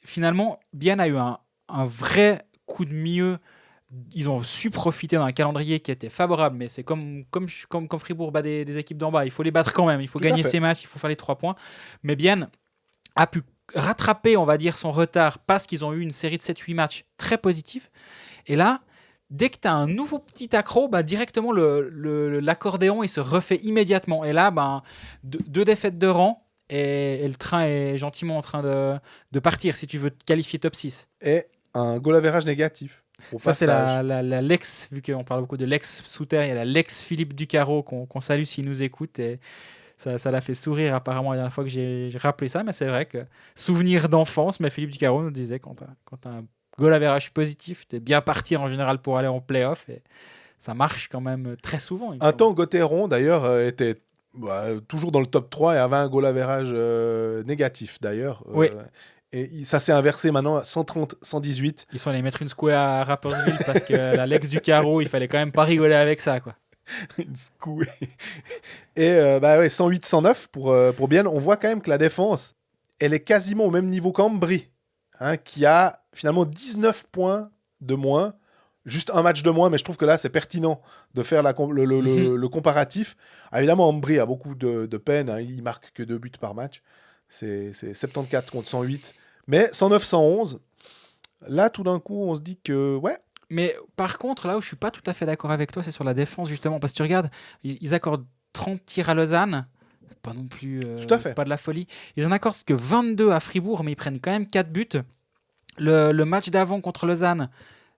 finalement, Bienne a eu un vrai coup de mieux. Ils ont su profiter d'un calendrier qui était favorable, mais c'est comme Fribourg bat des équipes d'en bas. Il faut les battre quand même, il faut gagner ces matchs, il faut faire les 3 points. Mais Bienne a pu rattraper, on va dire, son retard parce qu'ils ont eu une série de 7-8 matchs très positifs. Et là, dès que tu as un nouveau petit accro, directement l'accordéon il se refait immédiatement. Et là, 2 défaites de rang et le train est gentiment en train de partir si tu veux te qualifier top 6. Et un goal average négatif. Ça, c'est la Lex, vu qu'on parle beaucoup de Lex Souter, il y a la Lex Philippe Ducaro qu'on salue s'il nous écoute. Et ça l'a fait sourire apparemment la dernière fois que j'ai rappelé ça, mais c'est vrai que souvenir d'enfance, mais Philippe Ducaro nous disait quand tu as un goal average positif, tu es bien parti en général pour aller en play-off et ça marche quand même très souvent. Un temps, Gauthieron d'ailleurs était toujours dans le top 3 et avait un goal average négatif d'ailleurs. Oui. Et ça s'est inversé maintenant à 130-118. Ils sont allés mettre une secouée à Rapperswil parce que la Lex Ducaro, il fallait quand même pas rigoler avec ça, quoi. Une secouée. Et 108-109 pour Bienne. On voit quand même que la défense, elle est quasiment au même niveau qu'Ambry, hein, qui a finalement 19 points de moins, juste un match de moins, mais je trouve que là, c'est pertinent de faire le comparatif. Évidemment, Ambry a beaucoup de peine, hein, il marque que 2 buts par match. C'est 74 contre 108. Mais 109-111, là, tout d'un coup, on se dit que, ouais. Mais par contre, là où je suis pas tout à fait d'accord avec toi, c'est sur la défense, justement. Parce que tu regardes, ils accordent 30 tirs à Lausanne. C'est pas non plus c'est pas de la folie. Ils en accordent que 22 à Fribourg, mais ils prennent quand même 4 buts. Le match d'avant contre Lausanne,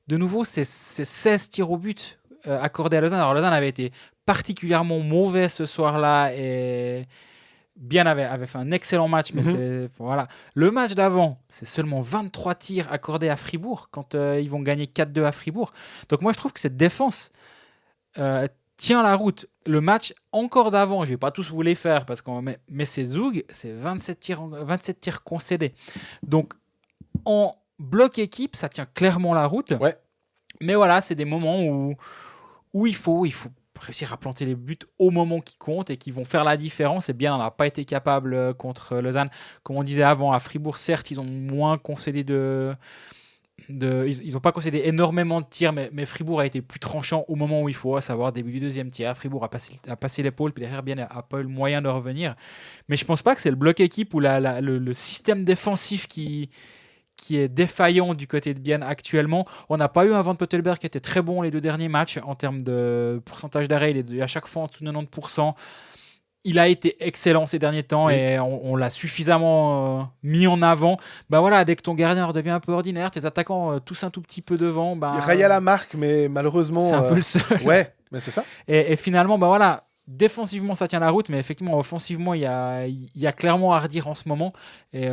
de nouveau, c'est 16 tirs au but accordés à Lausanne. Alors, Lausanne avait été particulièrement mauvais ce soir-là et Bienne avait fait un excellent match, mais voilà. Le match d'avant, c'est seulement 23 tirs accordés à Fribourg quand ils vont gagner 4-2 à Fribourg. Donc moi, je trouve que cette défense tient la route. Le match encore d'avant, je ne vais pas tous vous les faire, mais c'est Zug, c'est 27 tirs concédés. Donc en bloc équipe, ça tient clairement la route. Ouais. Mais voilà, c'est des moments où il faut réussir à planter les buts au moment qui compte et qui vont faire la différence. Et bien, on n'a pas été capable contre Lausanne. Comme on disait avant, à Fribourg, certes, ils ont moins concédé ils n'ont pas concédé énormément de tirs, mais Fribourg a été plus tranchant au moment où il faut, à savoir début du deuxième tiers. Fribourg a passé l'épaule, puis derrière, bien, n'a pas eu le moyen de revenir. Mais je ne pense pas que c'est le bloc équipe ou le système défensif qui est défaillant du côté de Bienne actuellement. On n'a pas eu un Van Pottelberg qui était très bon les 2 derniers matchs en termes de pourcentage d'arrêt. Il est à chaque fois en dessous de 90%. Il a été excellent ces derniers temps et on l'a suffisamment mis en avant. Voilà, dès que ton gardien devient un peu ordinaire, tes attaquants tous un tout petit peu devant. Raya la marque, mais malheureusement. C'est un peu le seul. Ouais, mais c'est ça. Et finalement, voilà. Défensivement, ça tient la route, mais effectivement, offensivement, il y a clairement à redire en ce moment. Et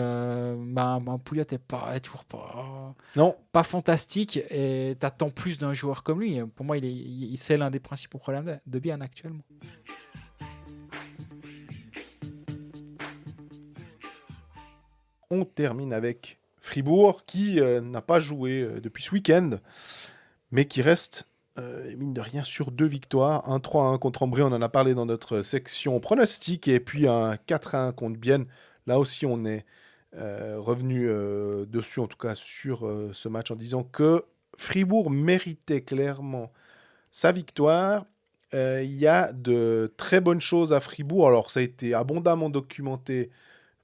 Pouliot est toujours pas fantastique. Et tu attends plus d'un joueur comme lui. Pour moi, c'est l'un des principaux problèmes de Bienne actuellement. On termine avec Fribourg, qui n'a pas joué depuis ce week-end, mais qui reste mine de rien sur 2 victoires, 1-3-1 contre Ambry, on en a parlé dans notre section pronostic, et puis un 4-1 contre Bienne. Là aussi on est revenu dessus, en tout cas sur ce match, en disant que Fribourg méritait clairement sa victoire. Il y a de très bonnes choses à Fribourg, alors ça a été abondamment documenté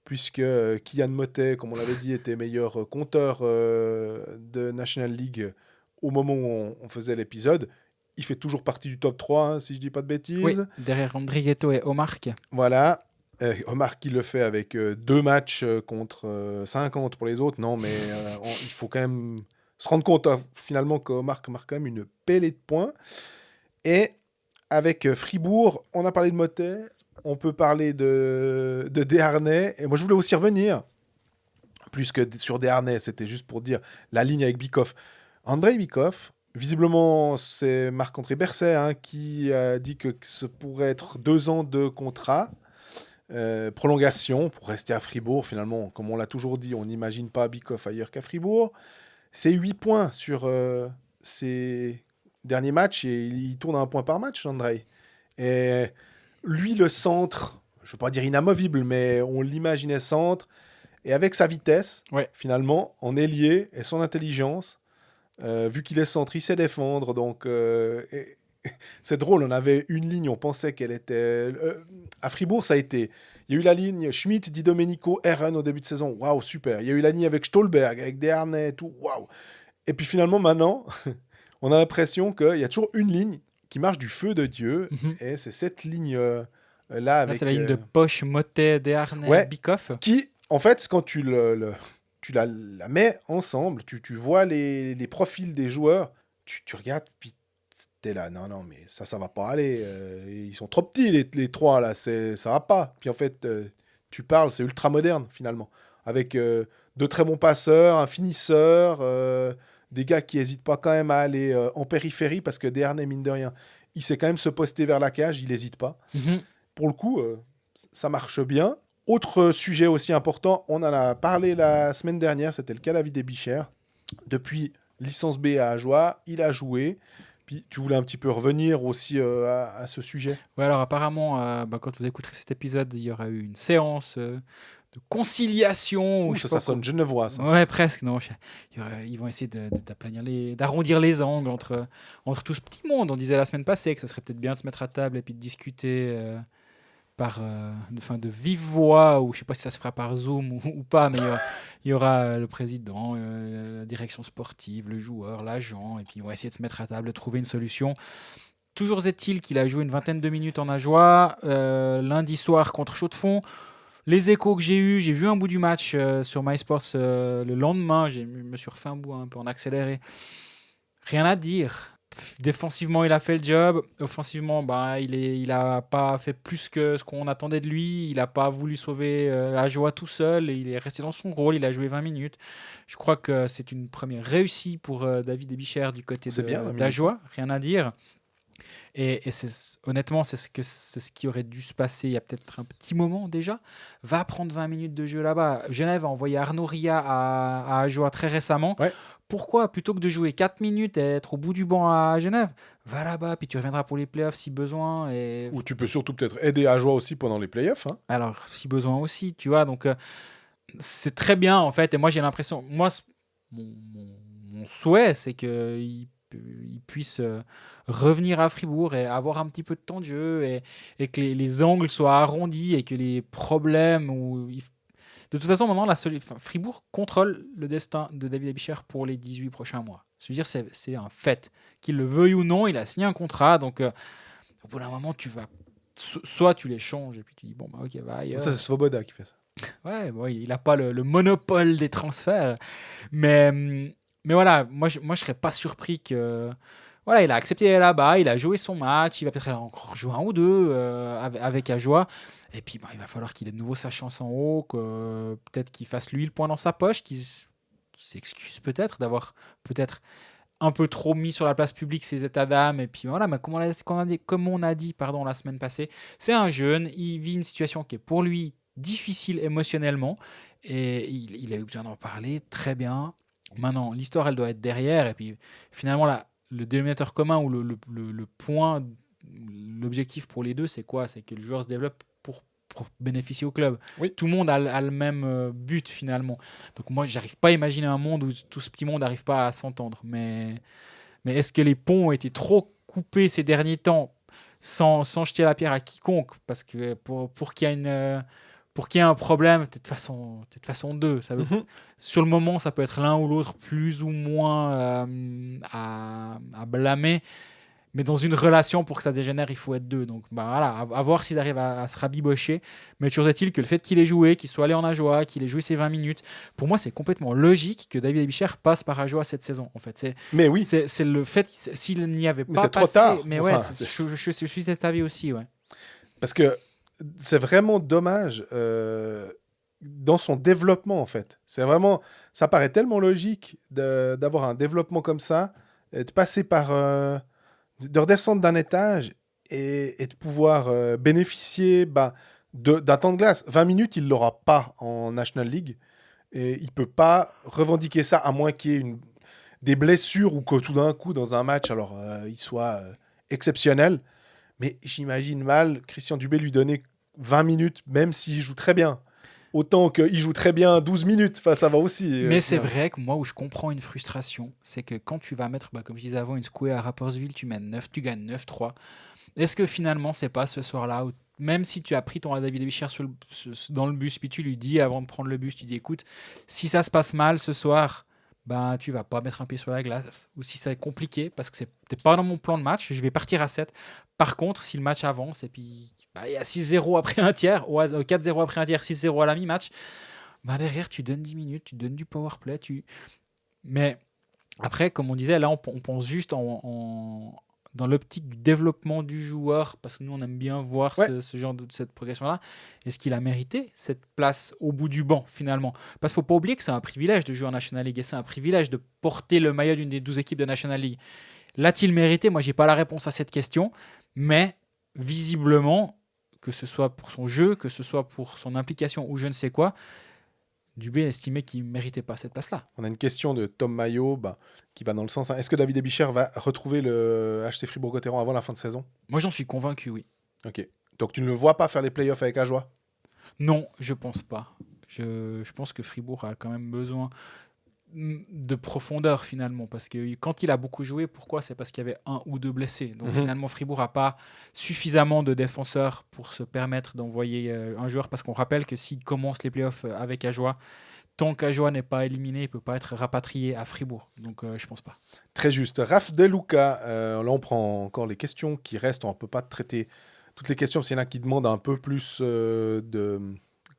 puisque Kylian Motet, comme on l'avait dit, était meilleur compteur de National League au moment où on faisait l'épisode. il fait toujours partie du top 3, hein, si je dis pas de bêtises. Oui, derrière Andrighetto et Omark. Voilà. Omar qui le fait avec 2 matchs contre 50 pour les autres. Non, mais il faut quand même se rendre compte finalement qu'Omar marque quand même une pellée de points. Et avec Fribourg, on a parlé de Motet, on peut parler de Desharnais. Et moi, je voulais aussi revenir, plus que sur Desharnais, c'était juste pour dire la ligne avec Bikoff. Andrei Bikoff, visiblement, c'est Marc-André Berset qui a dit que ce pourrait être 2 ans de contrat. Prolongation pour rester à Fribourg. Finalement, comme on l'a toujours dit, on n'imagine pas Bikoff ailleurs qu'à Fribourg. C'est 8 points sur ses derniers matchs et il tourne à 1 point par match, Andrei. Et lui, le centre, je ne veux pas dire inamovible, mais on l'imaginait centre. Et avec sa vitesse, finalement, en ailier et son intelligence, vu qu'il est centre, il sait défendre. Donc, c'est drôle, on avait une ligne, on pensait qu'elle était... à Fribourg, ça a été... Il y a eu la ligne Schmidt, Di Domenico, Herren au début de saison. Waouh, super. Il y a eu la ligne avec Stolberg, avec Desharnais et tout. Waouh. Et puis finalement, maintenant, on a l'impression qu'il y a toujours une ligne qui marche du feu de Dieu. Et c'est cette ligne-là avec... Là, c'est la ligne de Poche, Motet, Desharnais, Bikoff. Qui, en fait, quand tu la mets ensemble, tu vois les profils des joueurs, tu regardes, puis t'es là, non, mais ça va pas aller. Ils sont trop petits, les 3, là, ça va pas. Puis en fait, tu parles, c'est ultra moderne, finalement. Avec 2 très bons passeurs, un finisseur, des gars qui hésitent pas quand même à aller en périphérie, parce que Desharnais, mine de rien, il sait quand même se poster vers la cage, il hésite pas. Pour le coup, ça marche bien. Autre sujet aussi important, on en a parlé la semaine dernière, c'était le cas de David Bicher. Depuis licence B à Ajoie, il a joué. Puis tu voulais un petit peu revenir aussi à ce sujet. Oui, alors apparemment, quand vous écouterez cet épisode, il y aura eu une séance de conciliation. Ça sonne genevois, ça. Ouais, presque, non. Ils vont essayer d'arrondir les angles entre tout ce petit monde. On disait la semaine passée que ça serait peut-être bien de se mettre à table et puis de discuter de vive voix, ou je ne sais pas si ça se fera par Zoom ou pas, mais il y aura le président, la direction sportive, le joueur, l'agent, et puis on va essayer de se mettre à table, de trouver une solution. Toujours est-il qu'il a joué une 20aine de minutes en Ajoie, lundi soir contre Chaux-de-Fonds. Les échos que j'ai vu un bout du match sur MySports le lendemain, je me suis refait un bout un peu en accéléré. Rien à dire. Défensivement, il a fait le job. Offensivement, il a pas fait plus que ce qu'on attendait de lui. Il n'a pas voulu sauver Ajoie tout seul. Et il est resté dans son rôle. Il a joué 20 minutes. Je crois que c'est une première réussite pour David Bicher du côté d'Ajoie. Rien à dire. Et honnêtement, c'est ce qui aurait dû se passer il y a peut-être un petit moment déjà. Va prendre 20 minutes de jeu là-bas. Genève a envoyé Arnaud Ria à Ajoie très récemment. Ouais. Pourquoi, plutôt que de jouer 4 minutes et être au bout du banc à Genève, va là-bas, puis tu reviendras pour les playoffs si besoin. Ou tu peux surtout peut-être aider Ajoie aussi pendant les playoffs. Hein. Alors, si besoin aussi, tu vois. Donc, c'est très bien, en fait. Et moi, j'ai l'impression... Moi, mon souhait, c'est qu'il puisse revenir à Fribourg et avoir un petit peu de temps de jeu et que les angles soient arrondis et que les problèmes... De toute façon, maintenant, Fribourg contrôle le destin de David Bicher pour les 18 prochains mois. Je veux dire, c'est un fait. Qu'il le veuille ou non, il a signé un contrat. Donc, au bout d'un moment, tu vas... Soit tu les changes et puis tu dis, bon, ok, va ailleurs. Ça, c'est Svoboda qui fait ça. Ouais, bon, il n'a pas le monopole des transferts. Mais voilà, moi, je ne serais pas surpris que... Voilà, il a accepté d'aller là-bas, il a joué son match, il va peut-être encore jouer 1 ou 2 avec Ajoie. Et puis, il va falloir qu'il ait de nouveau sa chance en haut, peut-être qu'il fasse lui le point dans sa poche, qu'il s'excuse peut-être d'avoir peut-être un peu trop mis sur la place publique ses états d'âme. Et puis voilà, mais comme on a dit la semaine passée, c'est un jeune, il vit une situation qui est pour lui difficile émotionnellement et il a eu besoin d'en parler, très bien. Maintenant, l'histoire, elle doit être derrière. Et puis finalement, le dénominateur commun ou le point, l'objectif pour les deux, c'est quoi ? C'est que le joueur se développe pour bénéficier au club. Oui. Tout le monde a le même but finalement. Donc moi, j'arrive pas à imaginer un monde où tout ce petit monde n'arrive pas à s'entendre. Mais est-ce que les ponts ont été trop coupés ces derniers temps sans jeter la pierre à quiconque ? Parce que pour qu'il y ait un problème, de toute façon deux. Ça veut, sur le moment, ça peut être l'un ou l'autre plus ou moins à blâmer. Mais dans une relation, pour que ça dégénère, il faut être deux. Donc voilà, à voir s'il arrive à se rabibocher. Mais toujours est-il que le fait qu'il ait joué, qu'il soit allé en Ajoa, qu'il ait joué ses 20 minutes, pour moi, c'est complètement logique que David Abicher passe par Ajoa cette saison. En fait, Mais oui, c'est le fait s'il n'y avait mais pas c'est trop passé. tard. Mais Enfin, ouais, je suis de cet avis aussi. Ouais. parce que c'est vraiment dommage dans son développement, en fait. C'est vraiment, ça paraît tellement logique d'avoir un développement comme ça, et de passer par, de redescendre d'un étage et de pouvoir bénéficier d'un temps de glace. 20 minutes, il l'aura pas en National League et il peut pas revendiquer ça à moins qu'il y ait des blessures ou que tout d'un coup, dans un match, alors il soit exceptionnel. Mais j'imagine mal Christian Dubé lui donner 20 minutes, même s'il joue très bien. Autant qu'il joue très bien 12 minutes, enfin, ça va aussi. Mais c'est finalement. vrai que moi, où je comprends une frustration, c'est que quand tu vas mettre, comme je disais avant, une square à Rapperswil, tu mènes 9, tu gagnes 9-3. Est-ce que finalement, c'est pas ce soir-là où, même si tu as pris ton David Abicher dans le bus, puis tu lui dis avant de prendre le bus, tu dis écoute, si ça se passe mal ce soir, ben, tu vas pas mettre un pied sur la glace. Ou si c'est compliqué, parce que t'es pas dans mon plan de match, je vais partir à 7. Par contre, si le match avance et puis il y a 6-0 après un tiers, ou 4-0 après un tiers, 6-0 à la mi-match, ben derrière, tu donnes 10 minutes, tu donnes du power play. Mais après, comme on disait, là, on pense juste dans l'optique du développement du joueur, parce que nous, on aime bien voir Ouais. ce genre cette progression-là. Est-ce qu'il a mérité cette place au bout du banc, finalement? Parce qu'il ne faut pas oublier que c'est un privilège de jouer en National League et c'est un privilège de porter le maillot d'une des 12 équipes de National League. L'a-t-il mérité? Moi, je n'ai pas la réponse à cette question, mais visiblement, que ce soit pour son jeu, que ce soit pour son implication ou je ne sais quoi, Dubé estimait qu'il ne méritait pas cette place-là. On a une question de Tom Maillot qui va dans le sens. Est-ce que David Abicher va retrouver le HC Fribourg-Gotteron avant la fin de saison? Moi, j'en suis convaincu, oui. Ok. Donc tu ne le vois pas faire les playoffs avec Ajoie? Non, je pense pas. Je pense que Fribourg a quand même besoin de profondeur finalement, parce que quand il a beaucoup joué, pourquoi? C'est parce qu'il y avait un ou deux blessés. Donc finalement, Fribourg n'a pas suffisamment de défenseurs pour se permettre d'envoyer un joueur, parce qu'on rappelle que s'il commence les playoffs avec Ajoie, tant qu'Ajoie n'est pas éliminé, il ne peut pas être rapatrié à Fribourg. Donc je pense pas. Très juste. Raph Deluca, là on prend encore les questions qui restent. On ne peut pas traiter toutes les questions, parce qu'il y en a qui demandent un peu plus de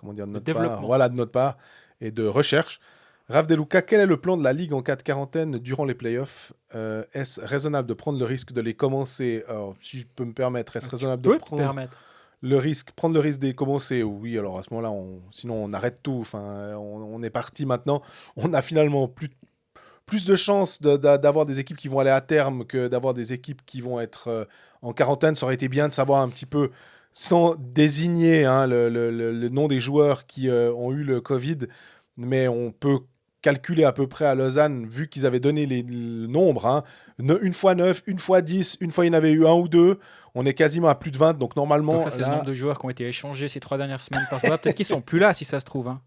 notre part. Développement. Voilà, de notre part et de recherche. Raph Deluca, quel est le plan de la Ligue en cas de quarantaine durant les playoffs? Est-ce raisonnable de prendre le risque de les commencer? Alors, si je peux me permettre, est-ce raisonnable de prendre permettre. prendre le risque de les commencer? Oui, alors à ce moment-là, sinon on arrête tout. Enfin, on est parti maintenant. On a finalement plus de chances d'avoir des équipes qui vont aller à terme que d'avoir des équipes qui vont être en quarantaine. Ça aurait été bien de savoir un petit peu, sans désigner le nom des joueurs qui ont eu le Covid, mais on peut calculer à peu près à Lausanne, vu qu'ils avaient donné le nombre, hein, une fois 9, une fois 10, une fois il y en avait eu un ou deux, on est quasiment à plus de 20, donc normalement... Donc ça, c'est là, le nombre de joueurs qui ont été échangés ces 3 dernières semaines par là. Peut-être qu'ils sont plus là, si ça se trouve. Hein.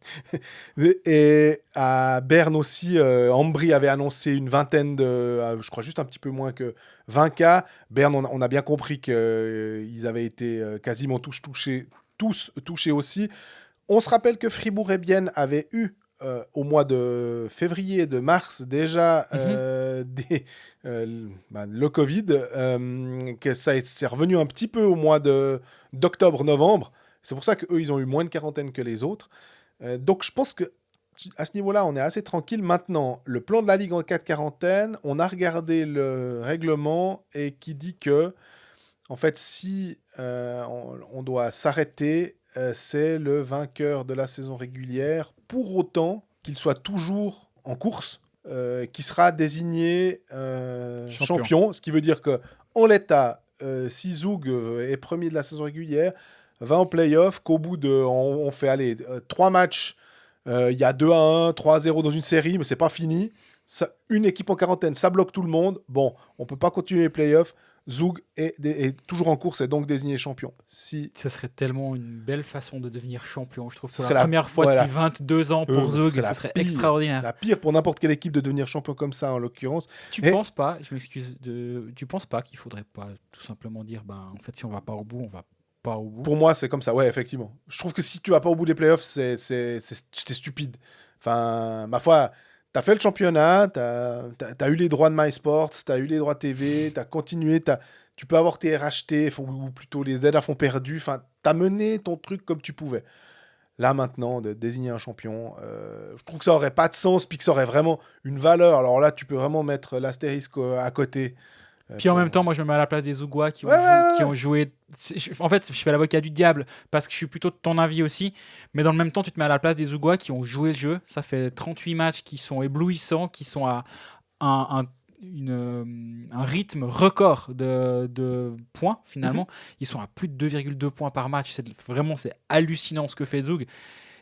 Et à Berne aussi, Ambry avait annoncé une vingtaine je crois juste un petit peu moins que 20 cas. Berne, on a bien compris qu'ils avaient été quasiment tous touchés aussi. On se rappelle que Fribourg et Bienne avaient eu au mois de février, de mars déjà le Covid, que c'est revenu un petit peu au mois d'octobre-novembre. C'est pour ça qu'eux, ils ont eu moins de quarantaine que les autres. Donc je pense que à ce niveau-là, on est assez tranquille. Maintenant, le plan de la Ligue en cas de quarantaine, on a regardé le règlement et qui dit que, en fait, si on doit s'arrêter, c'est le vainqueur de la saison régulière, pour autant qu'il soit toujours en course, qui sera désigné champion. Ce qui veut dire que en l'état, si Zug est premier de la saison régulière, va en play-off, qu'au bout de... On fait aller 3 matchs, il y a 2-1, 3-0 dans une série, mais c'est pas fini. Une équipe en quarantaine, ça bloque tout le monde. Bon, on peut pas continuer les play-offs. Zug est toujours en course et donc désigné champion. Ce serait tellement une belle façon de devenir champion. Je trouve que Ce c'est serait la première fois voilà. depuis 22 ans pour Zug. Ce Ce serait pire, extraordinaire. la pire pour n'importe quelle équipe de devenir champion comme ça, en l'occurrence. Tu penses pas, je m'excuse, tu penses pas qu'il faudrait pas tout simplement dire, en fait, si on va pas au bout, on va pas au bout. Pour moi, c'est comme ça, ouais, effectivement. Je trouve que si tu vas pas au bout des playoffs, c'est stupide. Enfin, ma foi, t'as fait le championnat, t'as eu les droits de MySports, t'as eu les droits TV, t'as continué, tu peux avoir tes RHT, ou plutôt les aides à fonds perdus. Enfin, tu as mené ton truc comme tu pouvais. Là, maintenant, de désigner un champion, je trouve que ça aurait pas de sens, puis que ça aurait vraiment une valeur. Alors là, tu peux vraiment mettre l'astérisque à côté. Puis en même temps, moi, je me mets à la place des Zougois qui ont joué. En fait, je fais l'avocat du diable parce que je suis plutôt de ton avis aussi. Mais dans le même temps, tu te mets à la place des Zougois qui ont joué le jeu. Ça fait 38 matchs qui sont éblouissants, qui sont à un rythme record de points, finalement. Ils sont à plus de 2,2 points par match. C'est hallucinant ce que fait Zoug.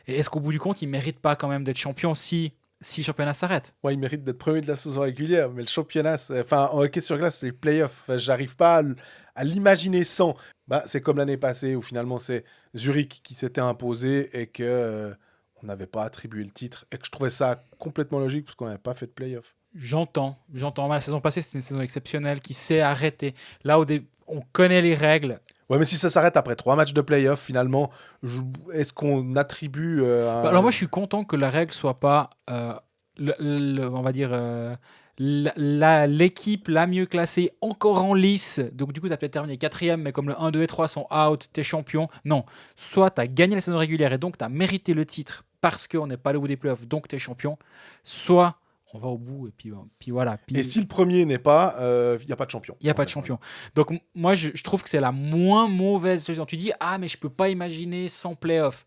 Et est-ce qu'au bout du compte, ils ne méritent pas quand même d'être champions si le championnat s'arrête? Ouais, il mérite d'être premier de la saison régulière, mais le championnat, en hockey sur glace, c'est les playoffs. Enfin, j'arrive pas à l'imaginer sans. C'est comme l'année passée où finalement c'est Zurich qui s'était imposé et que on n'avait pas attribué le titre et que je trouvais ça complètement logique parce qu'on n'avait pas fait de playoffs. J'entends. La saison passée, c'était une saison exceptionnelle qui s'est arrêtée. Là, on connaît les règles. Ouais, mais si ça s'arrête après 3 matchs de playoffs, finalement, est-ce qu'on attribue Alors moi, je suis content que la règle soit pas, on va dire, l'équipe la mieux classée encore en lice. Donc du coup, tu as peut-être terminé 4e, mais comme le 1, 2 et 3 sont out, tu es champion. Non, soit tu as gagné la saison régulière et donc tu as mérité le titre parce qu'on n'est pas allé au bout des playoffs, donc tu es champion. Soit on va au bout et puis voilà. Et si le premier n'est pas, il n'y a pas de champion. Il n'y a pas de champion. Donc moi, je trouve que c'est la moins mauvaise solution. Tu dis, mais je ne peux pas imaginer sans play-off.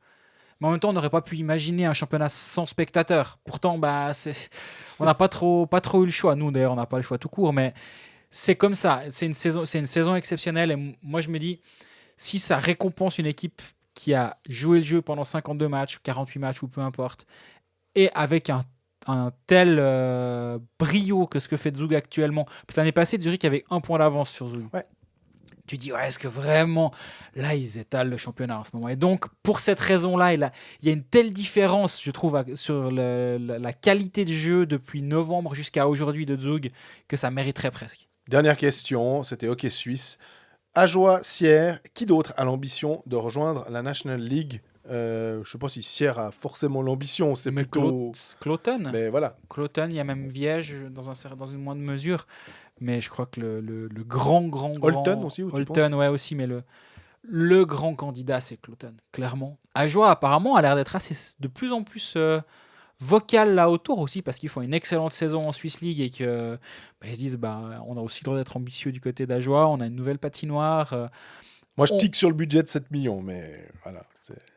Mais en même temps, on n'aurait pas pu imaginer un championnat sans spectateurs. Pourtant, on n'a pas trop eu le choix. Nous, d'ailleurs, on n'a pas le choix tout court. Mais c'est comme ça. C'est une saison exceptionnelle. Et moi, je me dis, si ça récompense une équipe qui a joué le jeu pendant 52 matchs, 48 matchs ou peu importe, et avec un tel brio que ce que fait Zug actuellement. Parce que l'année passée, Zurich avait 1 point d'avance sur Zug. Ouais. Tu dis, est-ce que vraiment, là, ils étalent le championnat en ce moment. Et donc, pour cette raison-là, il y a une telle différence, je trouve, sur la qualité de jeu depuis novembre jusqu'à aujourd'hui de Zug, que ça mériterait presque. Dernière question, c'était hockey suisse. Ajoie, Sierre, qui d'autre a l'ambition de rejoindre la National League? Je ne sais pas si Sierre a forcément l'ambition, c'est mais plutôt... Cloton. Mais voilà. Cloton, il y a même Viège dans une moindre mesure. Mais je crois que le grand... Holton aussi, ou tu penses? Holton, ouais, aussi, mais le grand candidat, c'est Cloton, clairement. Ajoie, apparemment, a l'air d'être de plus en plus vocal là autour aussi, parce qu'ils font une excellente saison en Swiss League et qu'ils se disent, on a aussi le droit d'être ambitieux du côté d'Ajoie, on a une nouvelle patinoire... Moi, je tique sur le budget de 7 millions, mais voilà.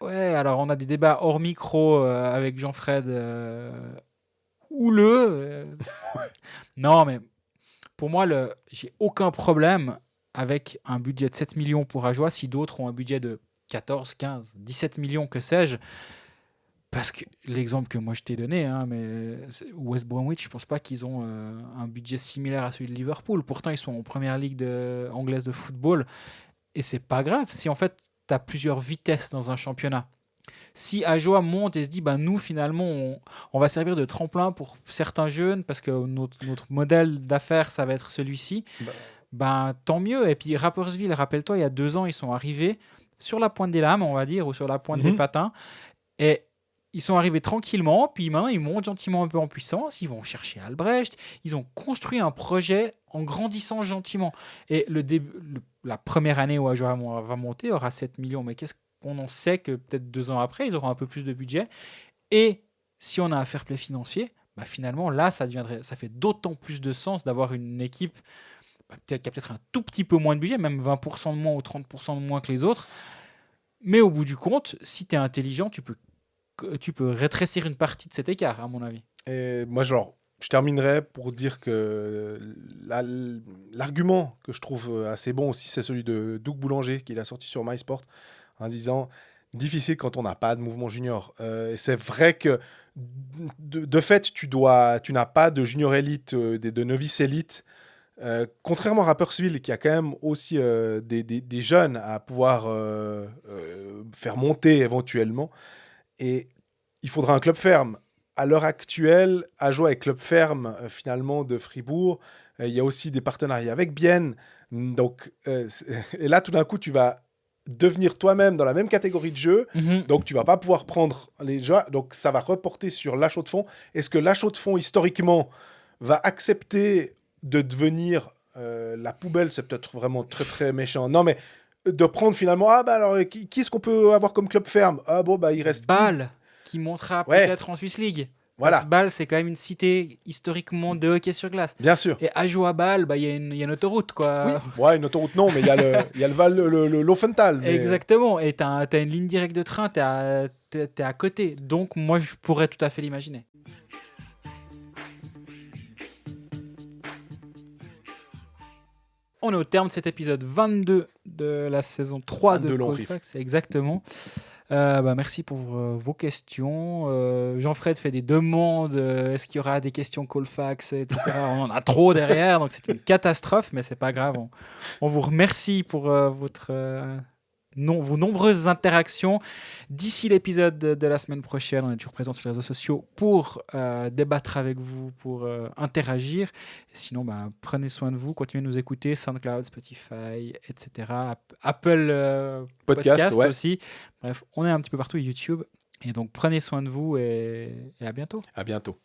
Ouais, alors on a des débats hors micro avec Jean-Fred houleux. Non, mais pour moi, j'ai aucun problème avec un budget de 7 millions pour Ajoie si d'autres ont un budget de 14, 15, 17 millions, que sais-je. Parce que l'exemple que moi je t'ai donné, mais West Bromwich, je ne pense pas qu'ils ont un budget similaire à celui de Liverpool. Pourtant, ils sont en première ligue anglaise de football. Et c'est pas grave si en fait tu as plusieurs vitesses dans un championnat. Si Ajoie monte et se dit nous finalement on va servir de tremplin pour certains jeunes parce que notre modèle d'affaires ça va être celui-ci, tant mieux. Et puis Rapperswil, rappelle-toi, il y a 2 ans ils sont arrivés sur la pointe des lames, on va dire, ou sur la pointe des patins, et ils sont arrivés tranquillement, puis maintenant ils montent gentiment un peu en puissance, ils vont chercher Albrecht, ils ont construit un projet en grandissant gentiment. Et la première année où Ajoie va monter aura 7 millions, mais qu'est-ce qu'on en sait que peut-être 2 ans après, ils auront un peu plus de budget. Et si on a un fair play financier, finalement là, ça fait d'autant plus de sens d'avoir une équipe qui a peut-être un tout petit peu moins de budget, même 20% de moins ou 30% de moins que les autres. Mais au bout du compte, si tu es intelligent, tu peux rétrécir une partie de cet écart, à mon avis. Et moi, je terminerai pour dire que l'argument que je trouve assez bon aussi, c'est celui de Doug Boulanger, qu'il a sorti sur MySport, en disant « difficile quand on n'a pas de mouvement junior ». Et c'est vrai que, de fait, tu n'as pas de junior élite, de novice élite, contrairement à Rapperswil, qui a quand même aussi des jeunes à pouvoir faire monter éventuellement. Et il faudra un club ferme. À l'heure actuelle, Ajoie est club ferme finalement de Fribourg. Il y a aussi des partenariats avec Bienne. Donc, et là, tout d'un coup, tu vas devenir toi-même dans la même catégorie de jeu. Donc, tu vas pas pouvoir prendre les joueurs. Donc, ça va reporter sur l'Achaux de Fonds. Est-ce que l'Achaux de Fonds, historiquement, va accepter de devenir la poubelle, c'est peut-être vraiment très très méchant. Non, mais de prendre finalement, ah bah alors, qui est-ce qu'on peut avoir comme club ferme? Ah bon, bah il reste qui? Bâle, qui montera Ouais. peut-être en Swiss League. Voilà, Parce que Bâle, c'est quand même une cité historiquement de hockey sur glace. bien sûr. Et à jouer à Bâle, bah, il y a une autoroute, quoi. Oui, ouais, une autoroute non, mais il y a le Val, l'Offental. Mais... Exactement. Et t'as une ligne directe de train, t'es à côté. Donc, moi, je pourrais tout à fait l'imaginer. On est au terme de cet épisode 22 de la saison 3 de 22 longs Cold riffs. Facts, exactement. Merci pour vos questions. Jean-Fred fait des demandes. Est-ce qu'il y aura des questions Colfax, etc. On en a trop derrière, donc c'est une catastrophe, mais c'est pas grave. On vous remercie pour vos nombreuses interactions. D'ici l'épisode de la semaine prochaine, on est toujours présent sur les réseaux sociaux pour débattre avec vous, pour interagir. Et sinon, prenez soin de vous, continuez de nous écouter, SoundCloud, Spotify, etc. Apple Podcast, ouais. aussi. Bref, on est un petit peu partout, YouTube. Et donc, prenez soin de vous et à bientôt. À bientôt.